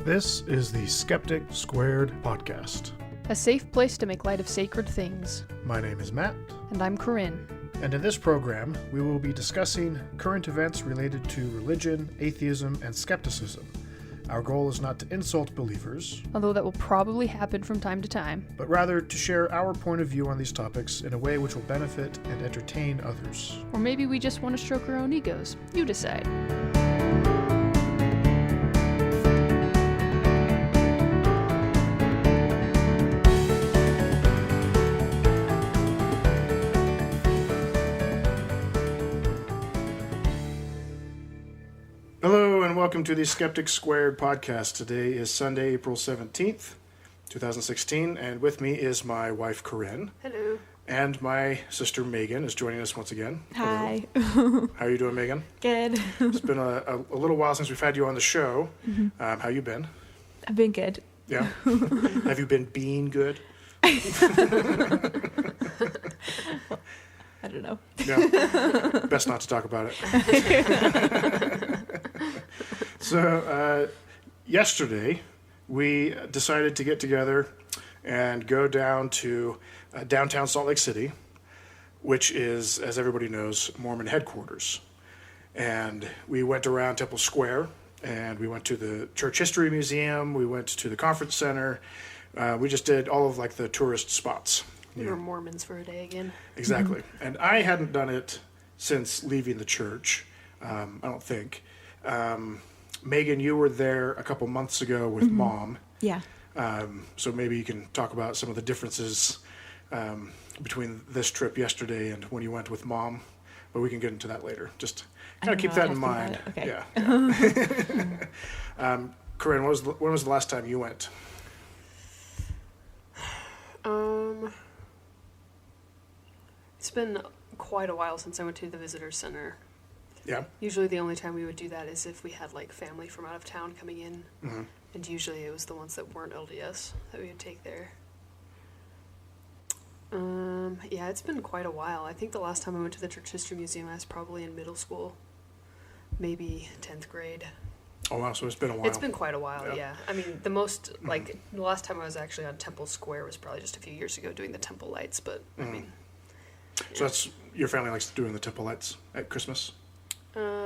This is the Skeptic Squared podcast. A safe place to make light of sacred things. My name is Matt. And I'm Corinne. And in this program, we will be discussing current events related to religion, atheism, and skepticism. Our goal is not to insult believers, Although that will probably happen from time to time. but rather to share our point of view on these topics in a way which will benefit and entertain others. Or maybe we just want to stroke our own egos. You decide. Hello and welcome to the Skeptic Squared podcast. Today is Sunday, April 17th, 2016, and with me is my wife, Corinne. Hello. And my sister, Megan, is joining us once again. Hi. Hello. How are you doing, Megan? Good. It's been a little while since we've had you on the show. Mm-hmm. How you been? I've been good. Yeah? Have you been being good? I don't know. Yeah. Best not to talk about it. So, yesterday, we decided to get together and go down to downtown Salt Lake City, which is, as everybody knows, Mormon headquarters. And we went around Temple Square, and we went to the Church History Museum, we went to the Conference Center. We just did all of, like, the tourist spots. We were Mormons for a day again. Exactly. Mm-hmm. And I hadn't done it since leaving the church, I don't think. Megan, you were there a couple months ago with Mom. Yeah. So maybe you can talk about some of the differences between this trip yesterday and when you went with Mom. But we can get into that later. Just kind of keep that in mind. Okay. Yeah. Corinne, when was the last time you went? It's been quite a while since I went to the visitor center. Yeah. Usually the only time we would do that is if we had like family from out of town coming in. Mm-hmm. And usually it was the ones that weren't LDS that we would take there. Yeah, it's been quite a while. I think the last time I went to the Church History Museum I was probably in middle school. Maybe 10th grade. Oh, wow. So it's been a while. It's been quite a while, yeah. I mean, the most, like, the last time I was actually on Temple Square was probably just a few years ago doing the temple lights, but, I mean... So that's, your family likes doing the temple lights at Christmas?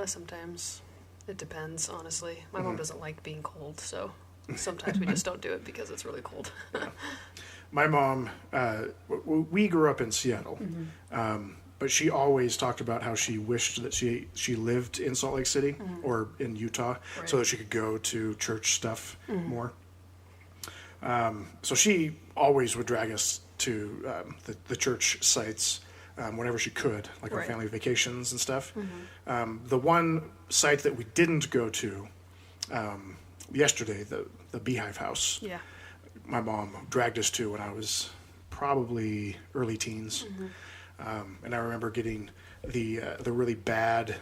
Sometimes. It depends, honestly. My mom doesn't like being cold, so sometimes we just don't do it because it's really cold. My mom, we grew up in Seattle, but she always talked about how she wished that she lived in Salt Lake City or in Utah so that she could go to church stuff more. So she always would drag us to the church sites whenever she could, like on family vacations and stuff. The one site that we didn't go to yesterday, the Beehive House, my mom dragged us to when I was probably early teens. And I remember getting the really bad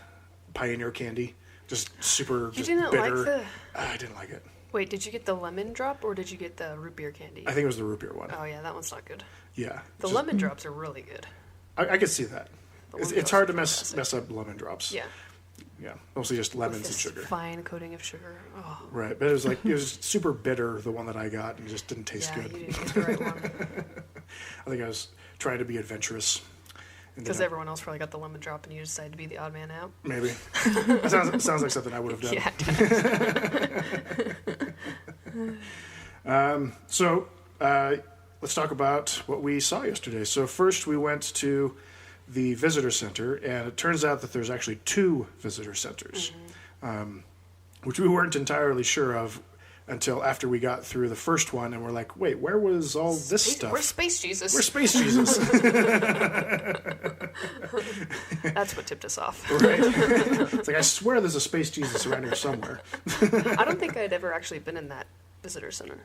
Pioneer candy, just super You didn't bitter. like the... I didn't like it. Wait, did you get the lemon drop or did you get the root beer candy? I think it was the root beer one. Oh, yeah, that one's not good. Yeah. The lemon drops are really good. I could see that. The It's lemon hard to drops are mess up lemon drops. Yeah. Yeah. Mostly just lemons With and this sugar. fine coating of sugar. Oh. Right. But it was super bitter, the one that I got, and it just didn't taste Yeah, good. you didn't get the right one. I think I was trying to be adventurous. Because everyone else probably got the lemon drop and you decided to be the odd man out. Maybe. That sounds like something I would have done. Yeah, it does. So let's talk about what we saw yesterday. So first we went to the visitor center, and it turns out that there's actually two visitor centers, which we weren't entirely sure of until after we got through the first one, and we're like, wait, where was all this stuff? We're Space Jesus. We're Space Jesus. That's what tipped us off. Right? It's like, I swear there's a Space Jesus around here somewhere. I don't think I'd ever actually been in that visitor center,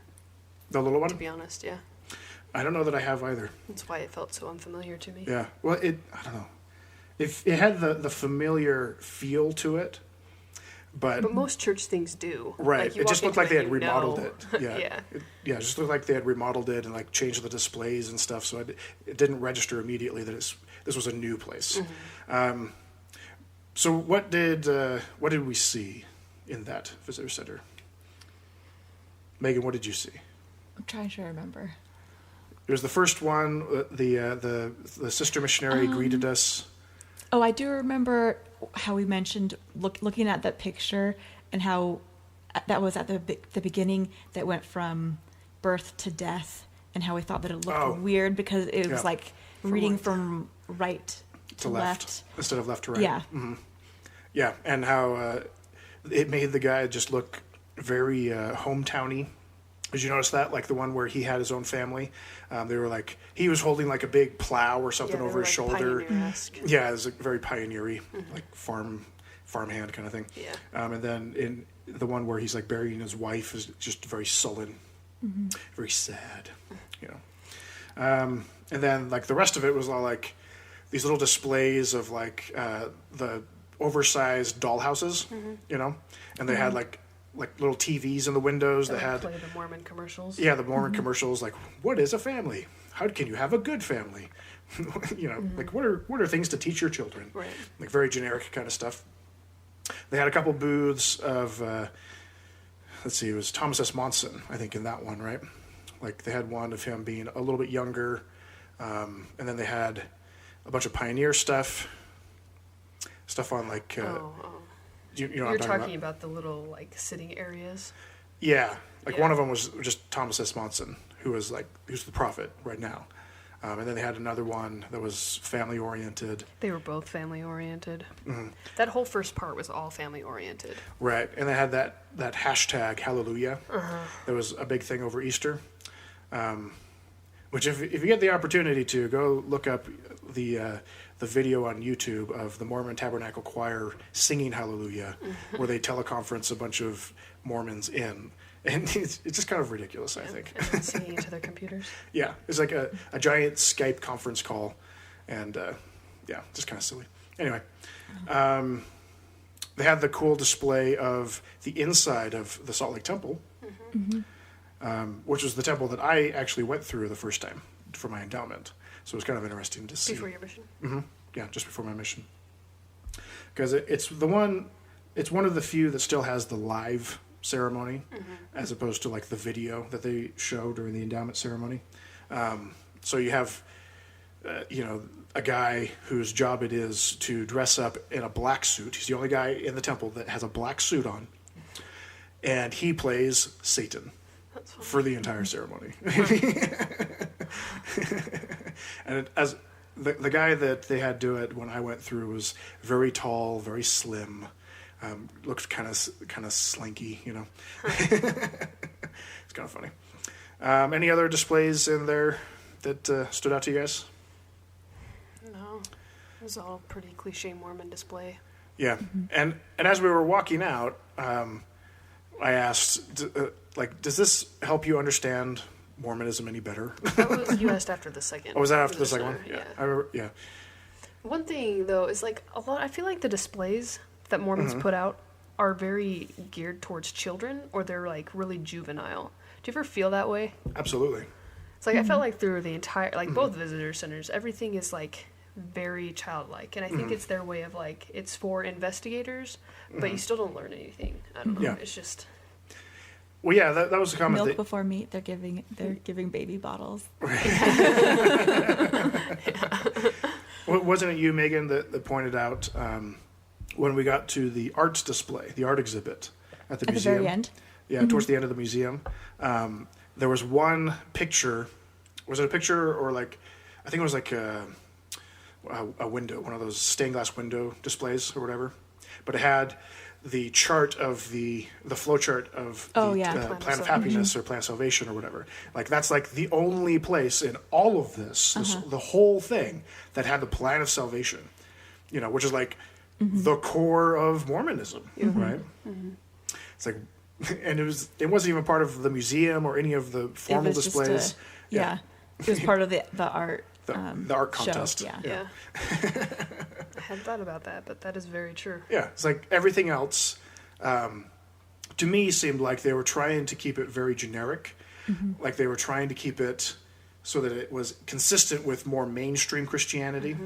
The little one? to be honest, yeah. I don't know that I have either. That's why it felt so unfamiliar to me. Yeah. Well, I don't know. If it had the familiar feel to it, but most church things do. right. Like, you It just walk looked like into they had remodeled know. it. Yeah. Yeah. It just looked like they had remodeled it and like changed the displays and stuff. So it didn't register immediately that this was a new place. So what did we see in that visitor center? Megan, what did you see? I'm trying to remember. It was the first one. The sister missionary greeted us. Oh, I do remember how we mentioned looking at that picture and how that was at the beginning that went from birth to death, and how we thought that it looked weird because it was like reading from right to left instead of left to right. Yeah. Mm-hmm. Yeah, and how it made the guy just look very hometowny. Did you notice that? Like the one where he had his own family. They were like, he was holding like a big plow or something over his shoulder. Pioneer-esque. Yeah, it was very pioneery, like farmhand kind of thing. Yeah. And then in the one where he's like burying his wife is just very sullen, very sad, you know. And then like the rest of it was all like these little displays of like the oversized dollhouses, you know, and they had like little TVs in the windows that had play the Mormon commercials. Yeah, the Mormon commercials, like, what is a family? How can you have a good family? You know, like what are things to teach your children? Right. Like very generic kind of stuff. They had a couple booths of let's see, it was Thomas S. Monson, I think, in that one, right? Like they had one of him being a little bit younger, and then they had a bunch of pioneer stuff on like you know what You're I'm talking about the little like sitting areas. Yeah, like Yeah. one of them was just Thomas S. Monson, who's the prophet right now, and then they had another one that was family oriented. They were both family oriented. Mm-hmm. That whole first part was all family oriented. Right, and they had that hashtag Hallelujah. That was a big thing over Easter. Which if you get the opportunity to go look up the video on YouTube of the Mormon Tabernacle Choir singing Hallelujah, where they teleconference a bunch of Mormons in, and it's just kind of ridiculous, I think. And singing into their computers. Yeah, it's like a giant Skype conference call, and yeah, just kind of silly. Anyway, they had the cool display of the inside of the Salt Lake Temple, which was the temple that I actually went through the first time for my endowment. So it was kind of interesting to see. Before your mission? Yeah, just before my mission. Because it's one of the few that still has the live ceremony, as opposed to like the video that they show during the endowment ceremony. So you have, you know, a guy whose job it is to dress up in a black suit. He's the only guy in the temple that has a black suit on, and he plays Satan for the entire ceremony. And as the guy that they had do it when I went through was very tall, very slim, looked kind of slinky, you know. It's kind of funny. Any other displays in there that stood out to you guys? No. It was all pretty cliche Mormon display. Yeah, and as we were walking out, I asked, like, does this help you understand Mormonism any better? That was, you asked after the second. Oh, was that after the second one? Yeah. I remember, yeah. One thing though is like a lot. I feel like the displays that Mormons put out are very geared towards children, or they're like really juvenile. Do you ever feel that way? Absolutely. It's like I felt like through the entire, like both visitor centers, everything is like very childlike, and I think it's their way of like it's for investigators, but you still don't learn anything. I don't know. Yeah. It's just. Well, yeah, that was a comment. Milk before meat. They're giving baby bottles. Wasn't it you, Megan, that pointed out when we got to the art display, the art exhibit at the museum? At the very end? Yeah, towards the end of the museum. There was one picture. Was it a picture or like, I think it was like a window, one of those stained glass window displays or whatever. But it had the chart of the flow chart of the plan of happiness or plan of salvation or whatever. Like that's like the only place in all of this, the whole thing, that had the plan of salvation, you know, which is like the core of Mormonism, right? It's like, and it wasn't even part of the museum or any of the formal displays. It was part of the art. The art contest. Show, Yeah. I hadn't thought about that, but that is very true. Yeah, it's like everything else, to me, seemed like they were trying to keep it very generic. Like they were trying to keep it so that it was consistent with more mainstream Christianity,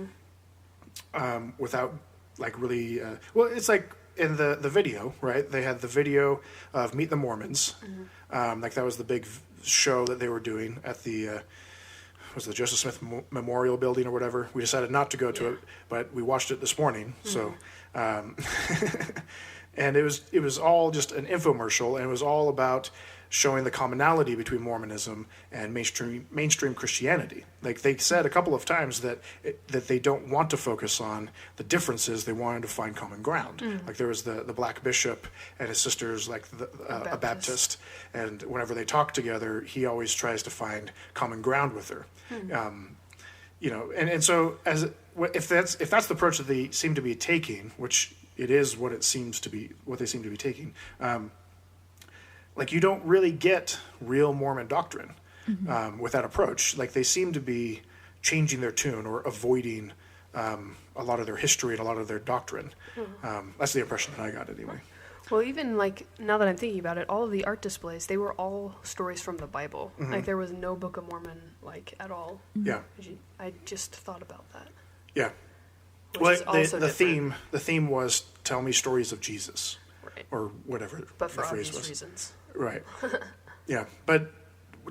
without like really, well, it's like in the video, right? They had the video of Meet the Mormons. Like that was the big show that they were doing at the was the Joseph Smith Memorial Building or whatever. We decided not to go to it, but we watched it this morning. So, and it was all just an infomercial, and it was all about showing the commonality between Mormonism and mainstream Christianity. Like they said a couple of times that they don't want to focus on the differences; they wanted to find common ground. Like there was the black bishop and his sister's like a Baptist, and whenever they talk together, he always tries to find common ground with her. You know, and so if that's the approach that they seem to be taking, which it is what they seem to be taking. Like you don't really get real Mormon doctrine with that approach. Like they seem to be changing their tune or avoiding a lot of their history and a lot of their doctrine. That's the impression that I got anyway. Well, even like now that I'm thinking about it, all of the art displays, they were all stories from the Bible. Like there was no Book of Mormon like at all. Yeah. I just thought about that. Yeah. Which is Well, also the different. theme was tell me stories of Jesus, Right. or whatever But the for phrase obvious was. reasons. Right. Yeah. But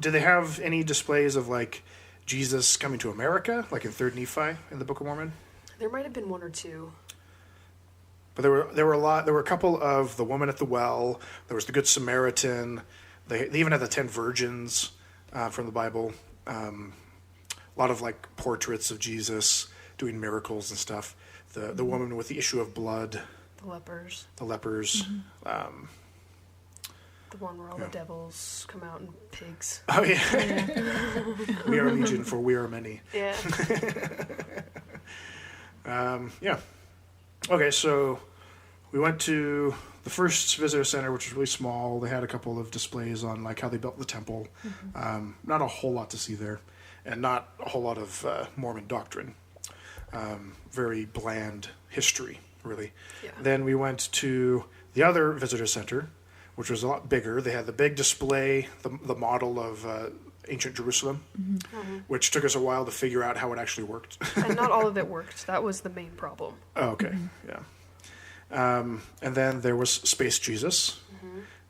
do they have any displays of like Jesus coming to America, like in 3rd Nephi in the Book of Mormon? There might have been one or two. But there were a lot. There were a couple of the woman at the well. There was the Good Samaritan. They even had the 10 virgins from the Bible. A lot of like portraits of Jesus doing miracles and stuff. The woman with the issue of blood. The lepers. The lepers. The one where all the devils come out in pigs. Oh yeah. We are legion, for we are many. Yeah. Yeah. Okay, so we went to the first visitor center, which was really small. They had a couple of displays on like how they built the temple. Not a whole lot to see there, and not a whole lot of Mormon doctrine. Very bland history, really. Yeah. Then we went to the other visitor center, which was a lot bigger. They had the big display, the model of ancient Jerusalem, which took us a while to figure out how it actually worked. And not all of it worked. That was the main problem. Oh, okay, yeah. And then there was Space Jesus.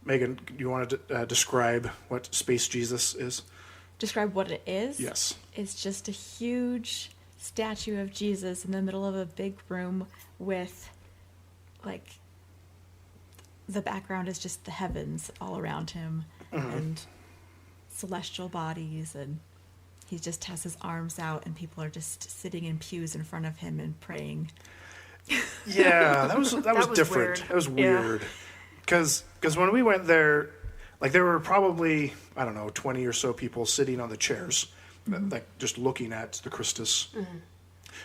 Megan, you want to describe what Space Jesus is? Describe what it is? Yes. It's just a huge statue of Jesus in the middle of a big room with, like, the background is just the heavens all around him and celestial bodies, and he just has his arms out and people are just sitting in pews in front of him and praying. Yeah, that was was different. weird. That was Yeah. weird. Because when we went there, like there were probably, I don't know, 20 or so people sitting on the chairs, like just looking at the Christus,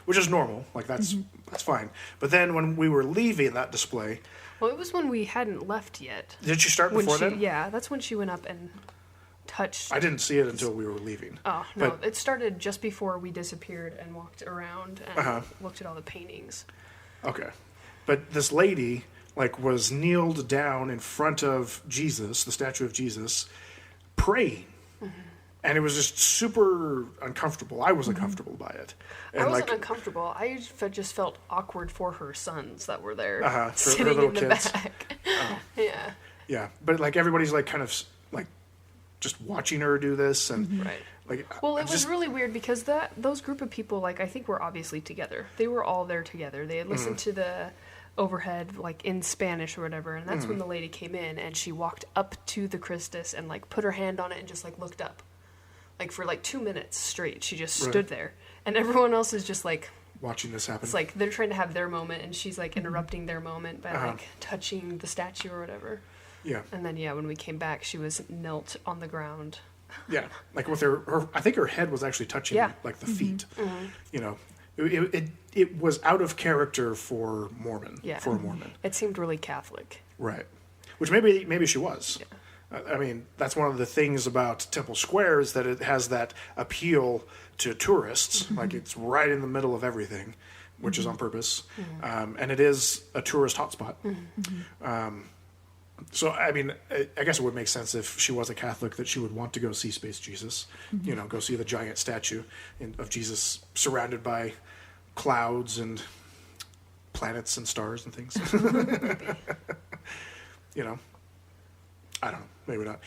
which is normal. Like that's fine. But then when we were leaving that display, Well, it was when we hadn't left yet. did she start When before she, then? yeah, that's when she went up and touched. I didn't see it until we were leaving. Oh, no, But- it started just before we disappeared and walked around and looked at all the paintings. Okay. But this lady, like, was kneeled down in front of Jesus, the statue of Jesus, praying. And it was just super uncomfortable. I was uncomfortable by it. And I wasn't like, uncomfortable. I just felt awkward for her sons that were there for her sitting little in the kids. back. Yeah, yeah. But like everybody's like kind of like just watching her do this, and right. like Well, I it was just- really weird because those group of people, like, I think were obviously together. They were all there together. They had listened to the overhead, like, in Spanish or whatever, and that's when the lady came in and she walked up to the Christus and, like, put her hand on it and just, like, looked up. Like, for, like, 2 minutes straight, she just Right. stood there. And everyone else is just, like, watching this happen. it's like they're trying to have their moment and she's, like, interrupting their moment by, like, touching the statue or whatever. Yeah, And then, yeah, when we came back, she was knelt on the ground. yeah. Like with her, I think her head was actually touching Yeah. like the feet. You know, it was out of character for Mormon. Yeah. For a Mormon. It seemed really Catholic. Right. Which maybe she was. Yeah. I mean, that's one of the things about Temple Square is that it has that appeal to tourists. Like it's right in the middle of everything, which is on purpose. And it is a tourist hotspot. So, I mean, I guess it would make sense if she was a Catholic that she would want to go see Space Jesus. You know, go see the giant statue of Jesus surrounded by clouds and planets and stars and things. You know, I don't know, maybe not.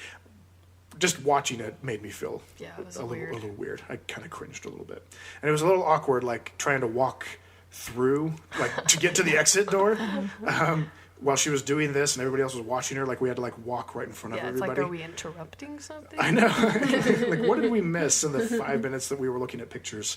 Just watching it made me feel Yeah, it was a weird. little weird. I kind of cringed a little bit, and it was a little awkward, like trying to walk through, like to get to the exit door, while she was doing this, and everybody else was watching her. Like we had to like walk right in front of Yeah, it's everybody. like, are we interrupting something? I know. Like, what did we miss in the 5 minutes that we were looking at pictures?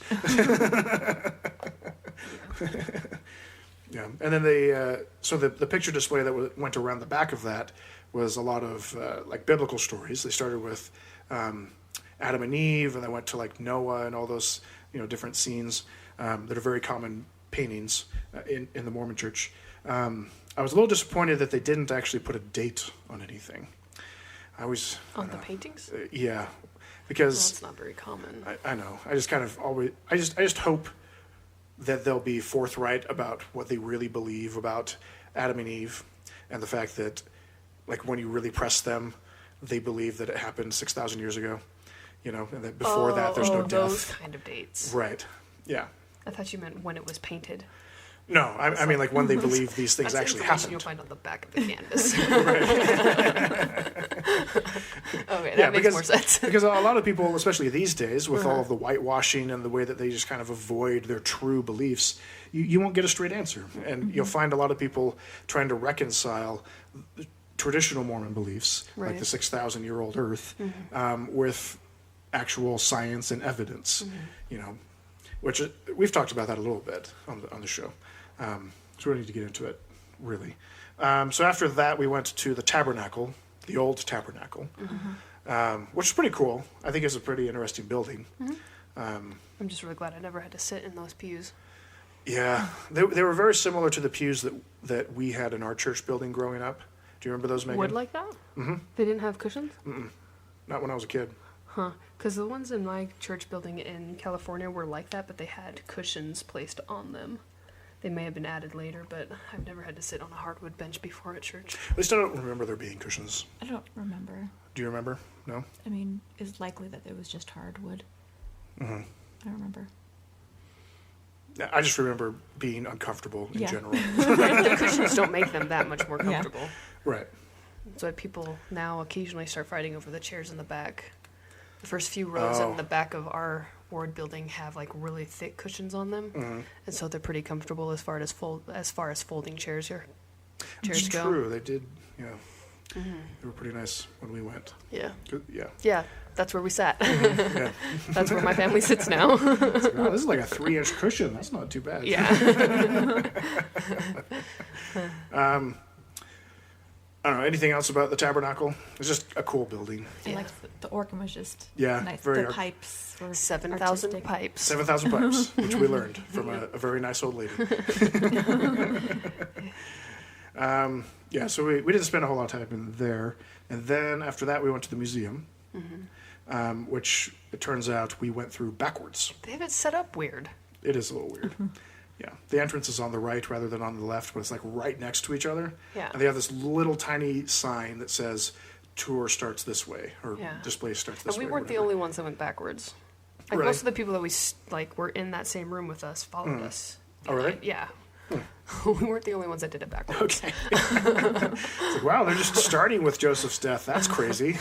Yeah, and then the picture display that went around the back of that was a lot of like biblical stories. They started with Adam and Eve, and they went to like Noah and all those different scenes that are very common paintings in the Mormon Church. I was a little disappointed that they didn't actually put a date on anything. On the paintings? Yeah, Well, because it's not very common. I know. I just kind of always. I just hope that they'll be forthright about what they really believe about Adam and Eve, and the fact that, like, when you really press them, they believe that it happened 6,000 years ago, and that before that there's no those death. kind of dates. Right. Yeah. I thought you meant when it was painted. No, I mean like when they believe these things That's actually information happened. you'll find on the back of the canvas. Okay, that Yeah, makes more sense. Because a lot of people, especially these days, with all of the whitewashing and the way that they just kind of avoid their true beliefs, you won't get a straight answer. And you'll find a lot of people trying to reconcile traditional Mormon beliefs, like Right. the 6,000-year-old Earth, with actual science and evidence, which we've talked about that a little bit on the show. So we don't need to get into it, really. So after that, we went to the tabernacle, the old tabernacle, which is pretty cool. I think it's a pretty interesting building. I'm just really glad I never had to sit in those pews. Yeah, they were very similar to the pews that we had in our church building growing up. Do you remember those, Megan? Wood like that? Mm-hmm. They didn't have cushions? Not when I was a kid. Huh. Because the ones in my church building in California were like that, but they had cushions placed on them. They may have been added later, but I've never had to sit on a hardwood bench before at church. At least I don't remember there being cushions. I don't remember. Do you remember? No? I mean, it's likely that it was just hardwood. Mm-hmm. I don't remember. I just remember being uncomfortable in Yeah. general. The cushions don't make them that much more Yeah. comfortable. Right. That's why people now occasionally start fighting over the chairs in the back. The first few rows in the back of our ward building have like really thick cushions on them, and so they're pretty comfortable as far as folding chairs go. It's true. They did, They were pretty nice when we went. Yeah, Good. Yeah. yeah, that's where we sat. Yeah. That's where my family sits now. It's like, wow, this is like a 3-inch cushion. That's not too bad. Yeah. I don't know. Anything else about the tabernacle? It's just a cool building. I liked the organ was just Yeah, nice. very The pipes were 7,000 artistic. pipes. 7,000 pipes, which we learned from a very nice old lady. Yeah, so we didn't spend a whole lot of time in there. And then after that, we went to the museum, which it turns out we went through backwards. They have it set up weird. It is a little weird. Yeah, the entrance is on the right rather than on the left, but it's like right next to each other. Yeah. And they have this little tiny sign that says tour starts this way, or Yeah. display starts this And way. we weren't the whatever. only ones that went backwards. Like Really? most of the people that we were in that same room with us followed us. Oh, really? Yeah. We weren't the only ones that did it backwards. Okay. It's like, wow, they're just starting with Joseph's death. That's crazy.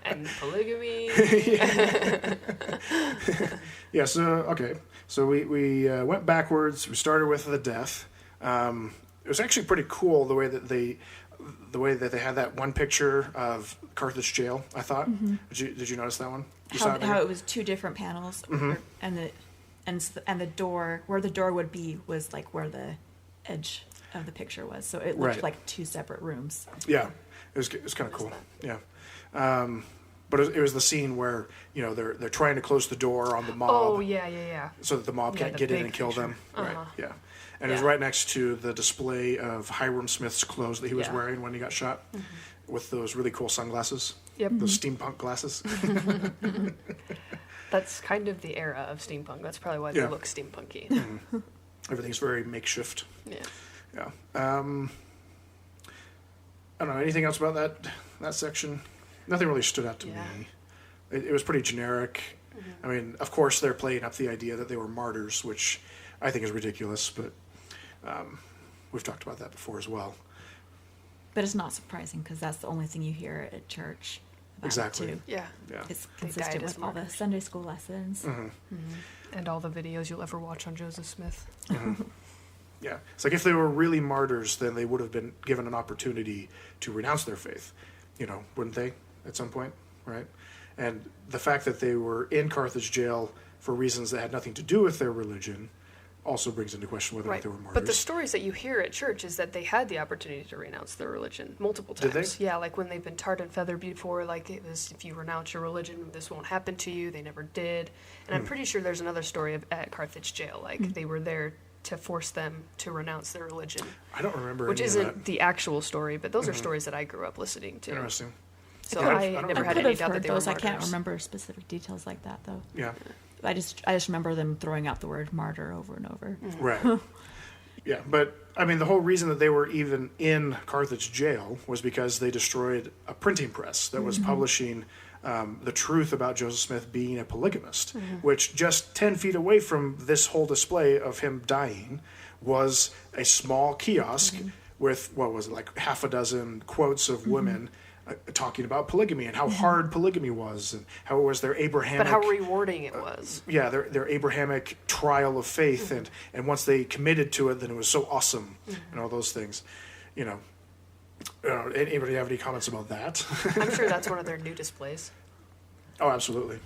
And polygamy. Yeah, so we went backwards. We started with the death. It was actually pretty cool the way that they had that one picture of Carthage jail. I thought. Did you notice that one? You saw it, How Megan? it was two different panels, and the door where the door would be was like where the edge of the picture was. So it looked Right. like two separate rooms. Yeah, it was kind of cool. Yeah. But it was the scene where they're trying to close the door on the mob. Oh, yeah. So that the mob Yeah, can't the get in big and kill them. picture. Right. Uh-huh. Yeah. And it was Yeah. right next to the display of Hiram Smith's clothes that he was Yeah. wearing when he got shot, with those really cool sunglasses. Yep. Those steampunk glasses. That's kind of the era of steampunk. That's probably why Yeah. they look steampunky. Everything's very makeshift. Yeah. Yeah. I don't know. Anything else about that section? Nothing really stood out to Yeah. me. It was pretty generic. I mean, of course, they're playing up the idea that they were martyrs, which I think is ridiculous, but we've talked about that before as well. But it's not surprising because that's the only thing you hear at church about Exactly. it too. Yeah. Yeah. It's They consistent died as with all the martyrs. Sunday school lessons. And all the videos you'll ever watch on Joseph Smith. Yeah. It's like if they were really martyrs, then they would have been given an opportunity to renounce their faith, wouldn't they, at some point, right? And the fact that they were in Carthage jail for reasons that had nothing to do with their religion also brings into question whether or not they were martyrs. But the stories that you hear at church is that they had the opportunity to renounce their religion multiple Did times. they? Yeah, like when they've been tarred and feathered before, like it was, if you renounce your religion, this won't happen to you. They never did. And I'm pretty sure there's another story at Carthage jail. Like they were there to force them to renounce their religion. I don't remember Which any of isn't that. the actual story, but those are stories that I grew up listening to. Interesting. So Yeah, I I don't never remember. had could any have doubt that heard they were those. I martyrs. can't remember specific details like that though. Yeah. I just remember them throwing out the word martyr over and over. Right. Yeah, but I mean, the whole reason that they were even in Carthage jail was because they destroyed a printing press that was publishing the truth about Joseph Smith being a polygamist, which just 10 feet away from this whole display of him dying was a small kiosk with, what was it, like half a dozen quotes of women talking about polygamy and how hard polygamy was and how it was their Abrahamic... But how rewarding it was. Yeah, their Abrahamic trial of faith, and once they committed to it, then it was so awesome, and all those things. Anybody have any comments about that? I'm sure that's one of their new displays. Oh, absolutely.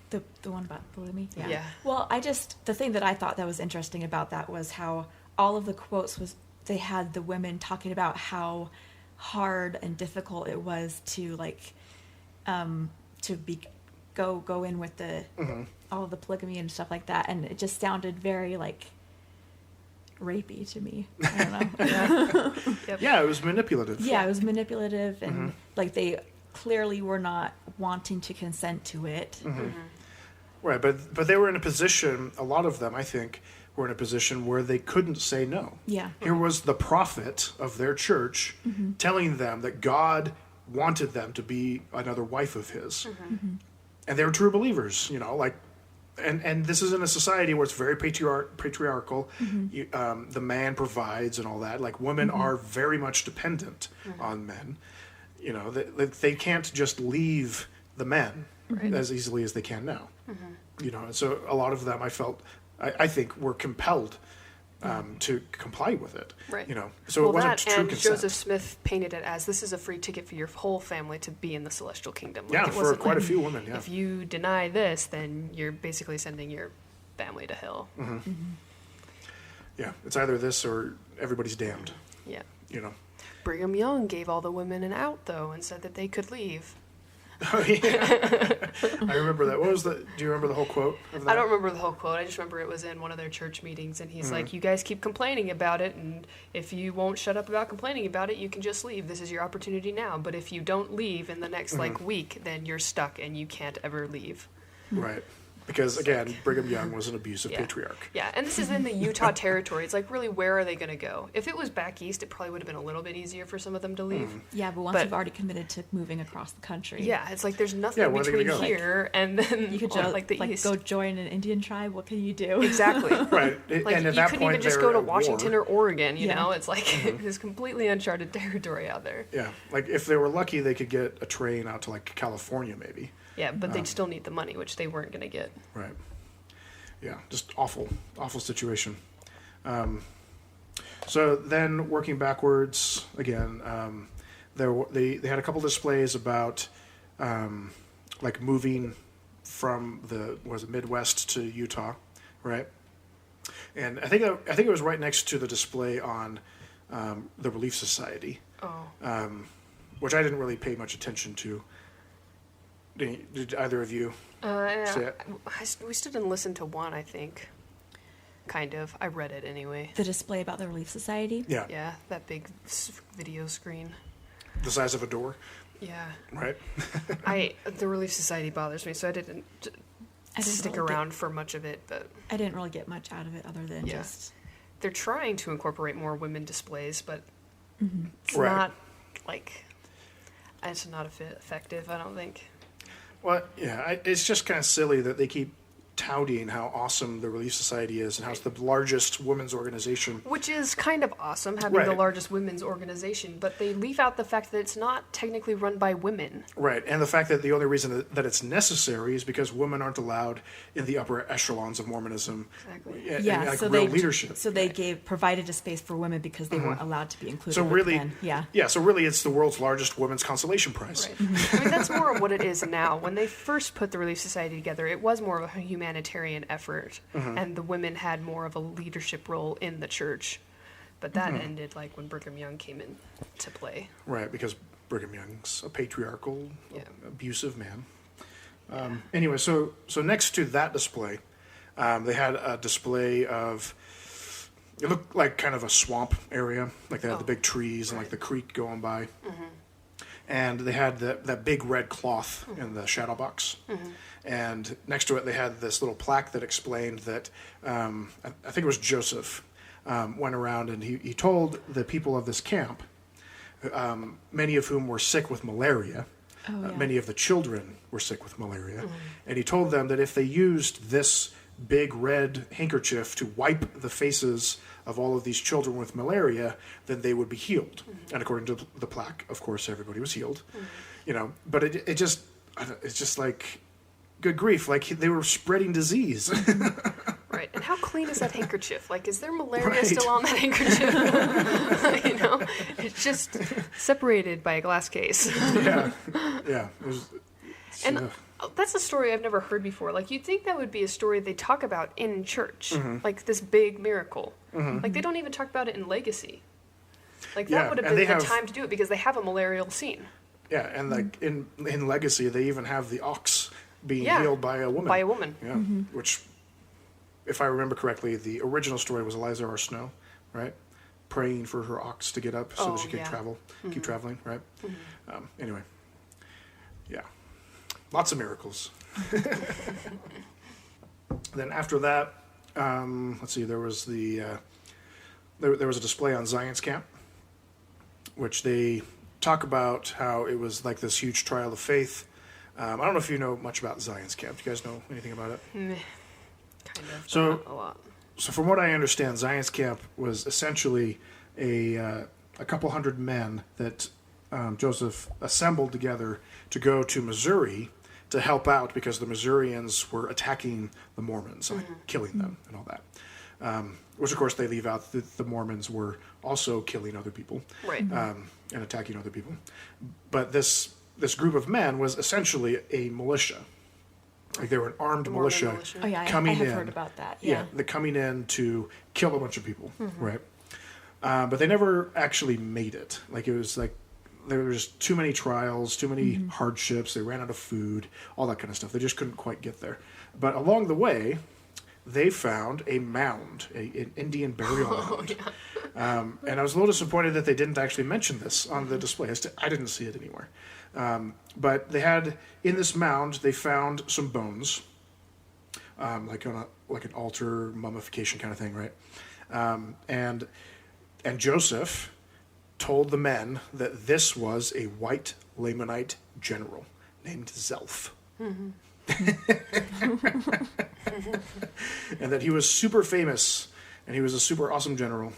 The one about polygamy? Yeah. Well, the thing that I thought that was interesting about that was how all of the quotes they had the women talking about how hard and difficult it was to go in with the all of the polygamy and stuff like that, and it just sounded very rapey to me. I don't know. Yeah, it was manipulative. Yeah, it was manipulative, and they clearly were not wanting to consent to it. Right, but they were in a position, a lot of them, I think, were in a position where they couldn't say no. Yeah. Here was the prophet of their church telling them that God wanted them to be another wife of his. And they were true believers, and this is in a society where it's very patriarchal. The man provides and all that. Like, women are very much dependent on men. They can't just leave the men as easily as they can now. And so a lot of them, I think, were compelled to comply with it. Right. So it wasn't that true and consent. Joseph Smith painted it as this is a free ticket for your whole family to be in the celestial kingdom. Yeah, it for wasn't quite a few women, yeah. If you deny this, then you're basically sending your family to hell. Yeah, it's either this or everybody's damned. Yeah. Brigham Young gave all the women an out, though, and said that they could leave. Oh, yeah. I remember that. What was the? Do you remember the whole quote of that? I don't remember the whole quote. I just remember it was in one of their church meetings, and he's like, you guys keep complaining about it, and if you won't shut up about complaining about it, you can just leave. This is your opportunity now. But if you don't leave in the next, week, then you're stuck, and you can't ever leave. Right. Because, again, Brigham Young was an abusive patriarch. Yeah, and this is in the Utah territory. It's like, really, where are they going to go? If it was back east, it probably would have been a little bit easier for some of them to leave. Yeah, but once you've already committed to moving across the country. Yeah, it's like there's nothing where are they between gonna go? here and then You could the east. go join an Indian tribe. What can you do? Exactly. Right. Like, And at you that couldn't point, even just they go were to at Washington war. or Oregon, you Yeah. know? It's like, it's completely uncharted territory out there. Yeah. Like, if they were lucky, they could get a train out to, California, maybe. Yeah, but they'd still need the money, which they weren't going to get. Right. Yeah, just awful situation. So then, working backwards again, they had a couple displays about moving from the Midwest to Utah, right? And I think it was right next to the display on the Relief Society, which I didn't really pay much attention to. Did either of you? See it? We stood and listened to one, I think. Kind of. I read it anyway. The display about the Relief Society? Yeah. Yeah, that big video screen. The size of a door, Yeah. right? The Relief Society bothers me, so I didn't stick really around for much of it, but I didn't really get much out of it other than just... they're trying to incorporate more women displays, but it's Right. not, it's not effective, I don't think. Well, yeah, it's just kind of silly that they keep touting how awesome the Relief Society is and how it's the largest women's organization. Which is kind of awesome, having the Right. largest women's organization, but they leave out the fact that it's not technically run by women. Right, and the fact that the only reason that it's necessary is because women aren't allowed in the upper echelons of Mormonism. Exactly. And, like, so real they leadership. So they provided a space for women because they weren't allowed to be included. So with really, men. Yeah. so really, it's the world's largest women's consolation prize. Right. I mean, that's more of what it is now. When they first put the Relief Society together, it was more of a humanitarian effort, and the women had more of a leadership role in the church. But that ended like when Brigham Young came in to play. Right, because Brigham Young's a patriarchal, Yeah. abusive man. Anyway, so next to that display, they had a display of. It looked like kind of a swamp area, like they had the big trees and like the creek going by. And they had that big red cloth in the shadow box. And next to it, they had this little plaque that explained that, I think it was Joseph, went around and he told the people of this camp, many of whom were sick with malaria, many of the children were sick with malaria, and he told them that if they used this big red handkerchief to wipe the faces of all of these children with malaria, then they would be healed. And according to the plaque, of course, everybody was healed. But it's just like, good grief, like they were spreading disease. Right. And how clean is that handkerchief? Like, is there malaria Right. still on that handkerchief? It's just separated by a glass case. Yeah. It was, And that's a story I've never heard before. Like, you'd think that would be a story they talk about in church, like this big miracle. Like, they don't even talk about it in Legacy. Like, that Yeah, would have and been they the have- time to do it because they have a malarial scene yeah, and like in Legacy, they even have the ox being Yeah. healed by a woman. by a woman. Yeah, which, if I remember correctly, the original story was Eliza R. Snow, right? Praying for her ox to get up so that she could keep traveling, right? Anyway, yeah, lots of miracles. Then after that, let's see, there was there was a display on Zion's Camp, which they talk about how it was like this huge trial of faith. I don't know if you know much about Zion's Camp. Do you guys know anything about it? Meh. Kind of. So- but not a lot. So from what I understand, Zion's Camp was essentially a couple hundred men that Joseph assembled together to go to Missouri to help out because the Missourians were attacking the Mormons, like killing them and all that. Which, of course, they leave out that the Mormons were also killing other people Right. and attacking other people. But this group of men was essentially a militia. Like they were an armed Mormon militia. Oh yeah, I Coming have in. heard about that. Yeah, they're coming in to kill a bunch of people, right? But they never actually made it. Like it was like there was too many trials, too many hardships. They ran out of food, all that kind of stuff. They just couldn't quite get there. But along the way, they found a mound, an Indian burial mound. And I was a little disappointed that they didn't actually mention this on the display. I didn't see it anywhere. But they had, in this mound, they found some bones, like on like an altar mummification kind of thing, right? And Joseph told the men that this was a white Lamanite general named Zelph. And that he was super famous, and he was a super awesome general,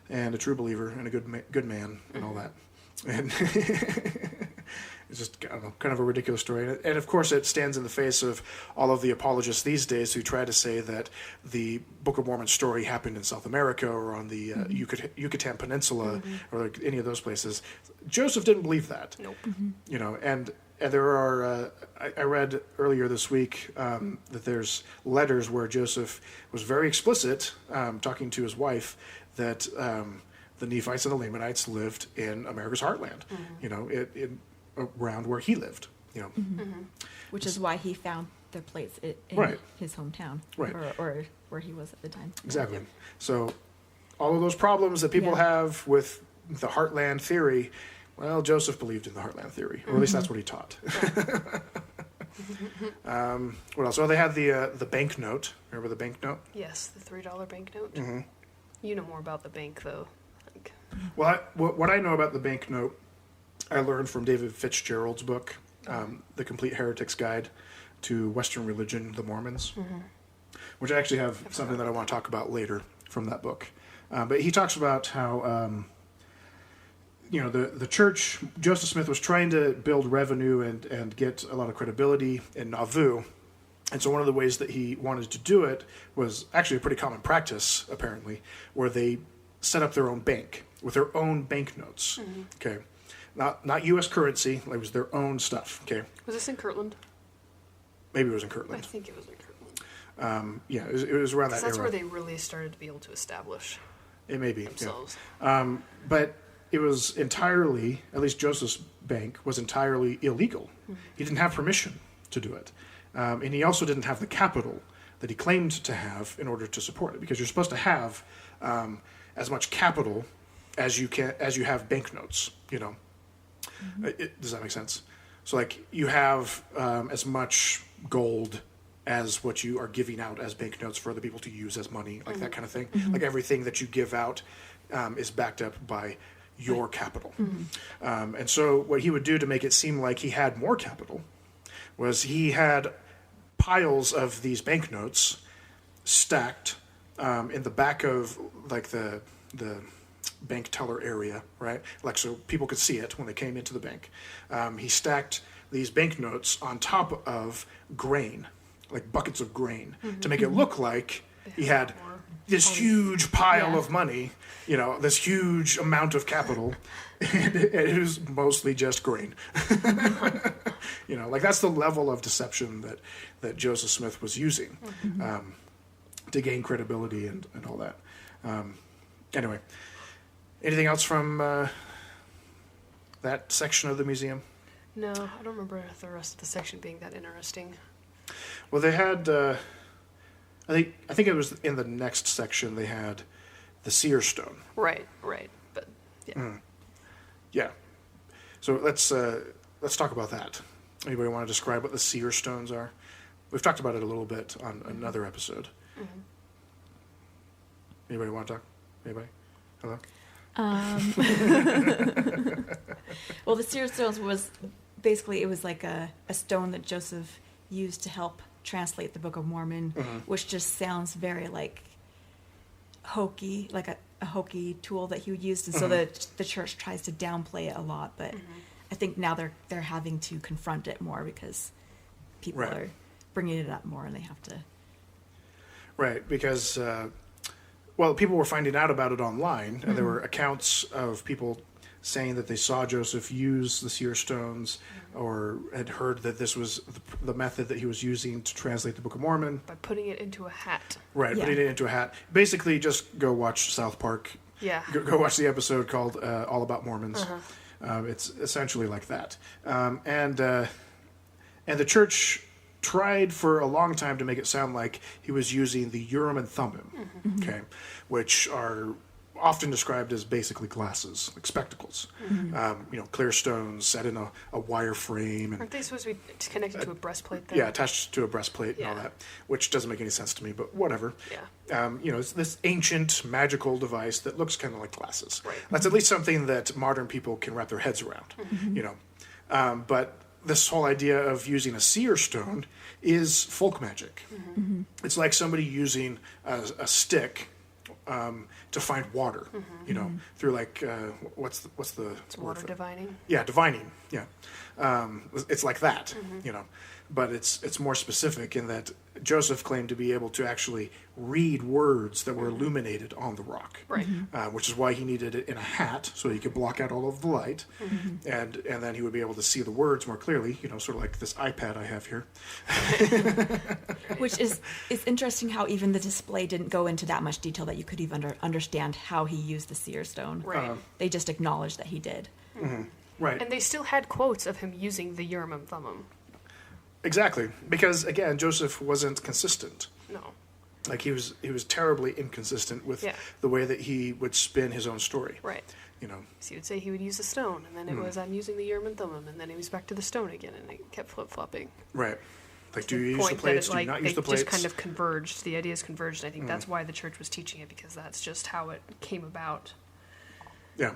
and a true believer, and a good man, and all that. And it's just, I don't know, kind of a ridiculous story. And of course, it stands in the face of all of the apologists these days who try to say that the Book of Mormon story happened in South America or on the Yucatan Peninsula or like any of those places. Joseph didn't believe that. Nope. You know, and there are, I read earlier this week that there's letters where Joseph was very explicit, talking to his wife, that the Nephites and the Lamanites lived in America's heartland, you know, around where he lived, you know. Which is why he found their plates in Right. his hometown, Right. or where he was at the time. Exactly. So all of those problems that people have with the heartland theory, well, Joseph believed in the heartland theory, or at least that's what he taught. What else? Oh, they had the banknote. Remember the banknote? Yes, the $3 banknote. You know more about the bank, though. Like, Well, what I know about the banknote, I learned from David Fitzgerald's book, The Complete Heretic's Guide to Western religion, the Mormons, which I actually have something that I want to talk about later from that book. But he talks about how, the church, Joseph Smith was trying to build revenue and get a lot of credibility in Nauvoo. And so one of the ways that he wanted to do it was actually a pretty common practice, apparently, where they set up their own bank with their own banknotes. Okay. Not U.S. currency. It was their own stuff. Okay. Was this in Kirtland? Maybe it was in Kirtland. I think it was in Kirtland. Yeah, it was around that That's era. where they really started to be able to establish It may be. themselves. Yeah. But it was entirely, at least Joseph's bank, was entirely illegal. He didn't have permission to do it. And he also didn't have the capital that he claimed to have in order to support it, because you're supposed to have as much capital as you have banknotes, does that make sense? So like you have as much gold as what you are giving out as banknotes for other people to use as money, like that kind of thing. Like everything that you give out is backed up by your capital. And so what he would do to make it seem like he had more capital was he had piles of these banknotes stacked in the back of like the bank teller area, right? Like so people could see it when they came into the bank. He stacked these banknotes on top of grain, like buckets of grain, to make it look like he had this huge pile of money, this huge amount of capital, and it was mostly just grain. Like that's the level of deception that Joseph Smith was using to gain credibility and all that. Anyway, anything else from that section of the museum? No, I don't remember the rest of the section being that interesting. Well, they had, I think it was in the next section, they had the Seer stone. Right, but yeah. Yeah. So let's talk about that. Anybody want to describe what the Seer stones are? We've talked about it a little bit on another episode. Anybody want to talk? Anybody? Hello? Well, the Seer stones was basically, it was like a stone that Joseph used to help translate the Book of Mormon, which just sounds very like hokey, like a hokey tool that he would use, and so the church tries to downplay it a lot. But I think now they're having to confront it more because people are bringing it up more, and they have to. Right, because people were finding out about it online, and there were accounts of people saying that they saw Joseph use the Seer stones, or had heard that this was the method that he was using to translate the Book of Mormon. By putting it into a hat. Right, putting it into a hat. Basically, just go watch South Park. Yeah. Go watch the episode called All About Mormons. It's essentially like that. And the church tried for a long time to make it sound like he was using the Urim and Thummim, which are often described as basically glasses, like spectacles. Clear stones set in a wire frame. And, aren't they supposed to be connected to a breastplate then? Yeah, attached to a breastplate and all that, which doesn't make any sense to me, but whatever. Yeah. It's this ancient magical device that looks kind of like glasses. Right. That's at least something that modern people can wrap their heads around, But this whole idea of using a seer stone is folk magic. It's like somebody using a stick to find water, through like what's the It's water divining. Yeah, divining. Yeah, it's like that, but it's more specific in that Joseph claimed to be able to actually read words that were illuminated on the rock, Right. Which is why he needed it in a hat so he could block out all of the light, and then he would be able to see the words more clearly. Sort of like this iPad I have here. Which is interesting how even the display didn't go into that much detail that you could even understand how he used the Seer stone. Right. They just acknowledged that he did. Right. And they still had quotes of him using the Urim and Thummim. Exactly, because again, Joseph wasn't consistent. No. Like he was terribly inconsistent with the way that he would spin his own story. Right. So he would say he would use a stone, and then it was, I'm using the Urim and Thummim, and then he was back to the stone again, and it kept flip-flopping. Right. Like, do you use the plates? Do you not use the plates? They just kind of converged. The ideas converged, and I think that's why the church was teaching it, because that's just how it came about. Yeah.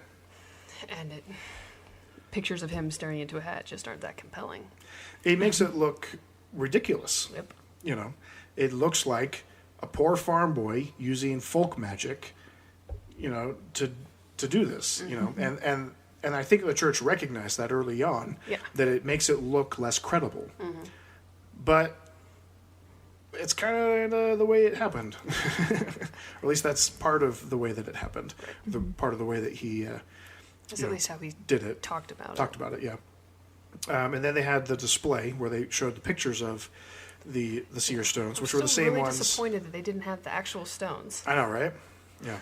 And pictures of him staring into a hat just aren't that compelling. It makes it look ridiculous. Yep. You know, it looks like a poor farm boy using folk magic, you know, to do this, you know, and I think the church recognized that early on, that it makes it look less credible. But it's kind of the way it happened. Or at least that's part of the way that it happened. The part of the way that he That's at least how he did it. talked about it. Yeah. And then they had the display where they showed the pictures of the seer stones, which were the same really ones. Disappointed that they didn't have the actual stones. I know, right? Yeah.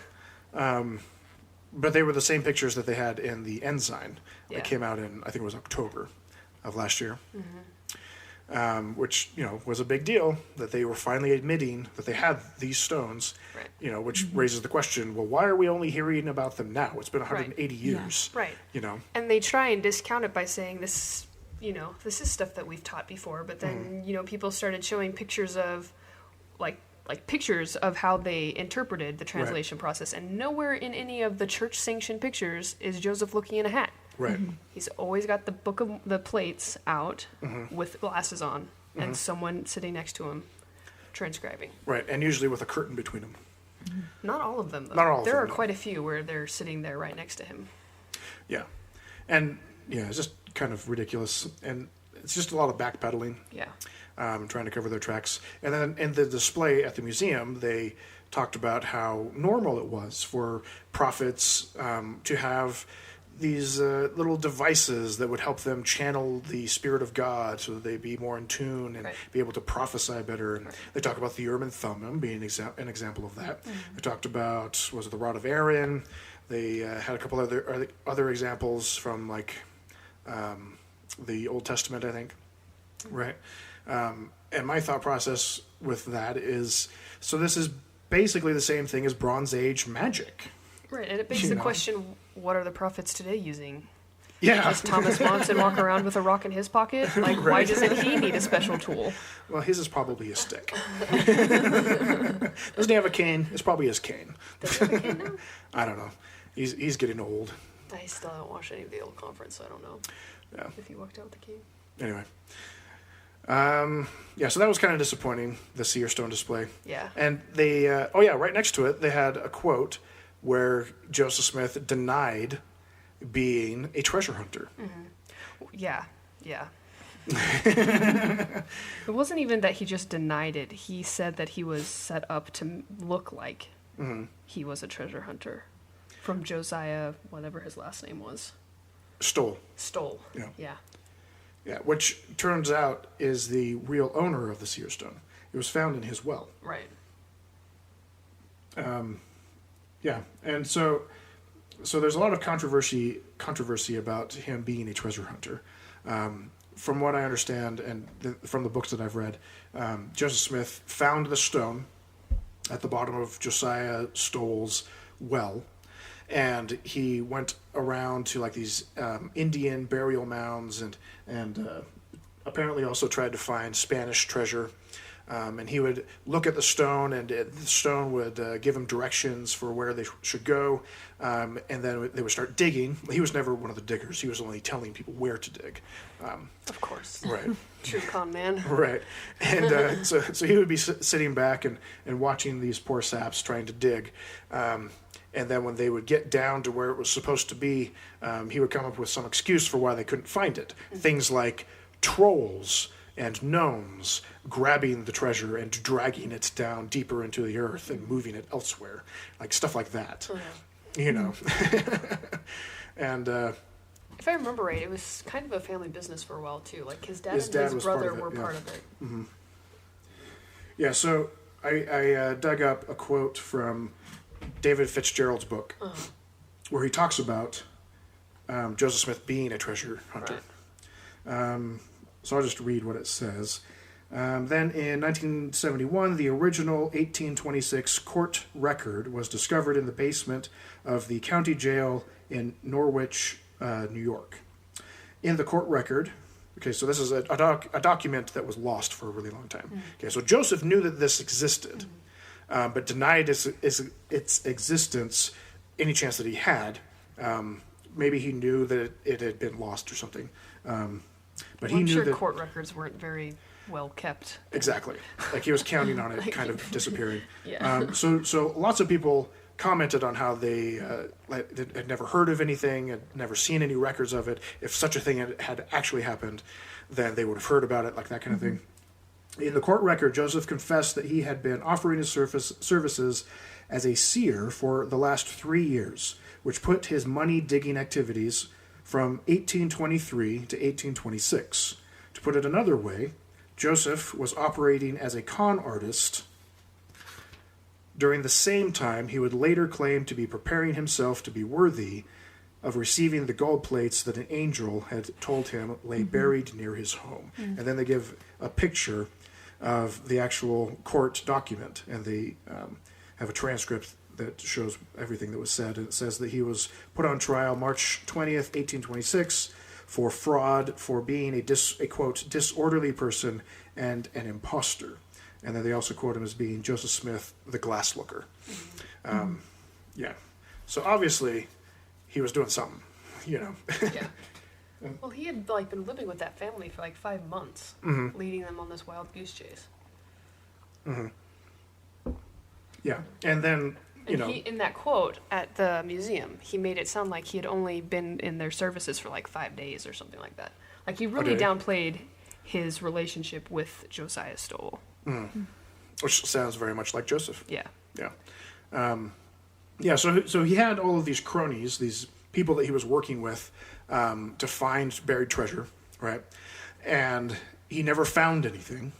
But they were the same pictures that they had in the Ensign that came out in, I think it was October of last year. Which, you know, was a big deal that they were finally admitting that they had these stones, you know, which raises the question, well, why are we only hearing about them now? It's been 180 years. Right. You know. And they try and discount it by saying this, you know, this is stuff that we've taught before, but then, you know, people started showing pictures of, like pictures of how they interpreted the translation process, and nowhere in any of the church-sanctioned pictures is Joseph looking in a hat. Right. He's always got the book of the plates out with glasses on and someone sitting next to him transcribing. Right, and usually with a curtain between them. Not all of them, though. Not all of there them, are no. quite a few where they're sitting there right next to him. Yeah. And, yeah, it's just kind of ridiculous. And it's just a lot of backpedaling. Yeah. Trying to cover their tracks. And then in the display at the museum, they talked about how normal it was for prophets to have these little devices that would help them channel the Spirit of God so that they'd be more in tune and be able to prophesy better. And they talked about the Urim and Thummim being an example of that. They talked about, was it the Rod of Aaron? They had a couple other examples from, like, the Old Testament, I think. Right? And my thought process with that is, so this is basically the same thing as Bronze Age magic. Right, and it begs the question, what are the prophets today using? Yeah. Does Thomas Monson walk around with a rock in his pocket? Like, why doesn't he need a special tool? Well, his is probably a stick. Doesn't he have a cane? It's probably his cane. Does he have a cane now? I don't know. He's getting old. I still haven't watched any of the old conference, so I don't know if he walked out with the cane. Anyway. Yeah, so that was kind of disappointing, the Seer stone display. Yeah. And they, right next to it, they had a quote where Joseph Smith denied being a treasure hunter. Yeah. It wasn't even that he just denied it. He said that he was set up to look like he was a treasure hunter. From Josiah, whatever his last name was. Stole. Yeah. Yeah, which turns out is the real owner of the Seer stone. It was found in his well. Right. Yeah, and so there's a lot of controversy about him being a treasure hunter. From what I understand, and from the books that I've read, Joseph Smith found the stone at the bottom of Josiah Stoll's well, and he went around to, like, these Indian burial mounds and apparently also tried to find Spanish treasure. And he would look at the stone, and the stone would give him directions for where they should go. And then they would start digging. He was never one of the diggers. He was only telling people where to dig. Of course. Right. True con man. Right. And so he would be sitting back and watching these poor saps trying to dig. And then when they would get down to where it was supposed to be, he would come up with some excuse for why they couldn't find it. Things like trolls and gnomes grabbing the treasure and dragging it down deeper into the earth and moving it elsewhere. Like stuff like that. You know. And if I remember right, it was kind of a family business for a while too. Like his dad His and dad his was brother part of it, were yeah. part of it. yeah, so I dug up a quote from David Fitzgerald's book where he talks about Joseph Smith being a treasure hunter. Right. So I'll just read what it says. Then in 1971, the original 1826 court record was discovered in the basement of the county jail in Norwich, New York. In the court record, okay, so this is a document that was lost for a really long time. Okay, so Joseph knew that this existed, but denied its existence any chance that he had. Maybe he knew that it had been lost or something. But he I'm knew sure that court records weren't very well kept. Exactly. Like he was counting on it kind of disappearing. Yeah. So lots of people commented on how they had never heard of anything, had never seen any records of it. If such a thing had actually happened, then they would have heard about it, like that kind of thing. In the court record, Joseph confessed that he had been offering his services as a seer for the last 3 years, which put his money-digging activities from 1823 to 1826. To put it another way, Joseph was operating as a con artist during the same time he would later claim to be preparing himself to be worthy of receiving the gold plates that an angel had told him lay buried near his home. And then they give a picture of the actual court document, and they have a transcript that shows everything that was said. And it says that he was put on trial March 20th, 1826, for fraud, for being a quote, disorderly person and an imposter. And then they also quote him as being Joseph Smith, the glass looker. Yeah. So obviously, he was doing something, you know. Yeah. Well, he had been living with that family for 5 months, leading them on this wild goose chase. Yeah. And then, you know. He, in that quote at the museum, he made it sound like he had only been in their services for 5 days or something like that. He really downplayed his relationship with Josiah Stowell. Which sounds very much like Joseph. Yeah. Yeah. So he had all of these cronies, these people that he was working with to find buried treasure, right? And he never found anything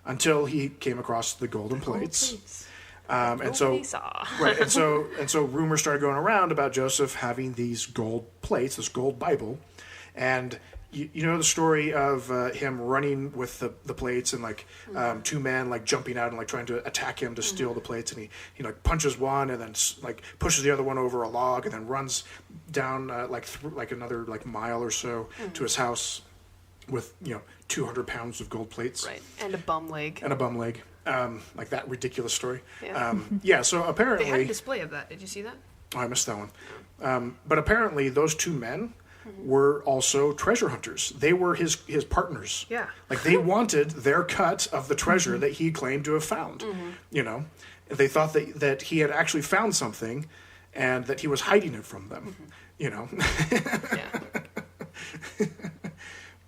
until he came across the golden plates. And so rumors started going around about Joseph having these gold plates, this gold Bible, and you know the story of him running with the plates and two men anjumping out and trying to attack him to steal the plates, and he punches one and then pushes the other one over a log and then runs down another mile or so to his house with 200 pounds of gold plates, right, and a bum leg, that ridiculous story. Yeah. So apparently they had a display of that. Did you see that? Oh, I missed that one. But apparently those two men were also treasure hunters. They were his partners. Yeah. They wanted their cut of the treasure that he claimed to have found. They thought that he had actually found something and that he was hiding it from them. Yeah.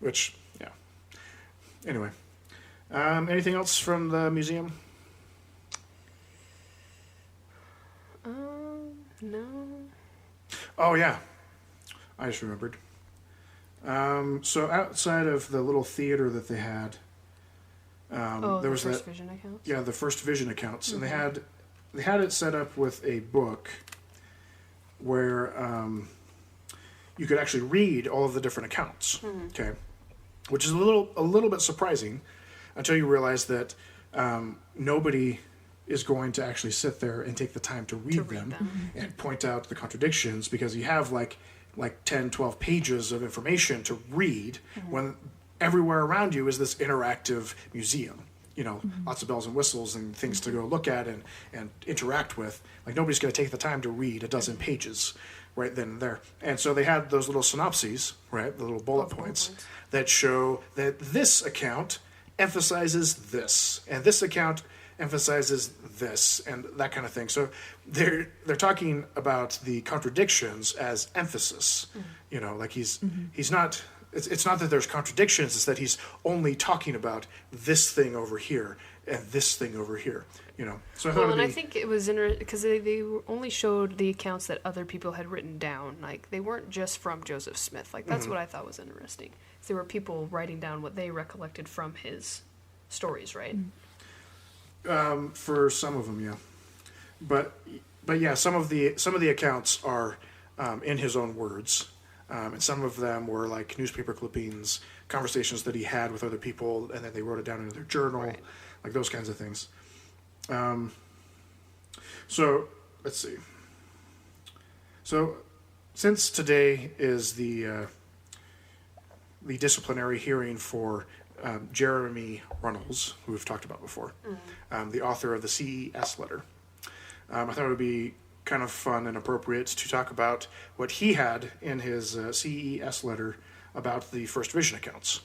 Which, yeah. Anyway. Anything else from the museum? No. Oh, yeah. I just remembered. So outside of the little theater that they had, there was first vision accounts? Yeah, the first vision accounts. And they had it set up with a book where you could actually read all of the different accounts. Okay. Which is a little bit surprising until you realize that nobody is going to actually sit there and take the time to read them and point out the contradictions, because you have 10, 12 pages of information to read when everywhere around you is this interactive museum. Lots of bells and whistles and things to go look at and interact with. Nobody's going to take the time to read a dozen pages right then and there. And so they had those little synopses, right, the little bullet points that show that this account emphasizes this, and this account emphasizes this, and that kind of thing. So they're talking about the contradictions as emphasis. He's not. It's not that there's contradictions. It's that he's only talking about this thing over here and this thing over here. So I think it was because they only showed the accounts that other people had written down. They weren't just from Joseph Smith. That's what I thought was interesting. There were people writing down what they recollected from his stories, right? For some of them, yeah. But yeah, some of the accounts are in his own words, and some of them were newspaper clippings, conversations that he had with other people, and then they wrote it down into their journal, those kinds of things. So let's see. So since today is the disciplinary hearing for Jeremy Runnels, who we've talked about before, the author of the CES letter. I thought it would be kind of fun and appropriate to talk about what he had in his CES letter about the first vision accounts.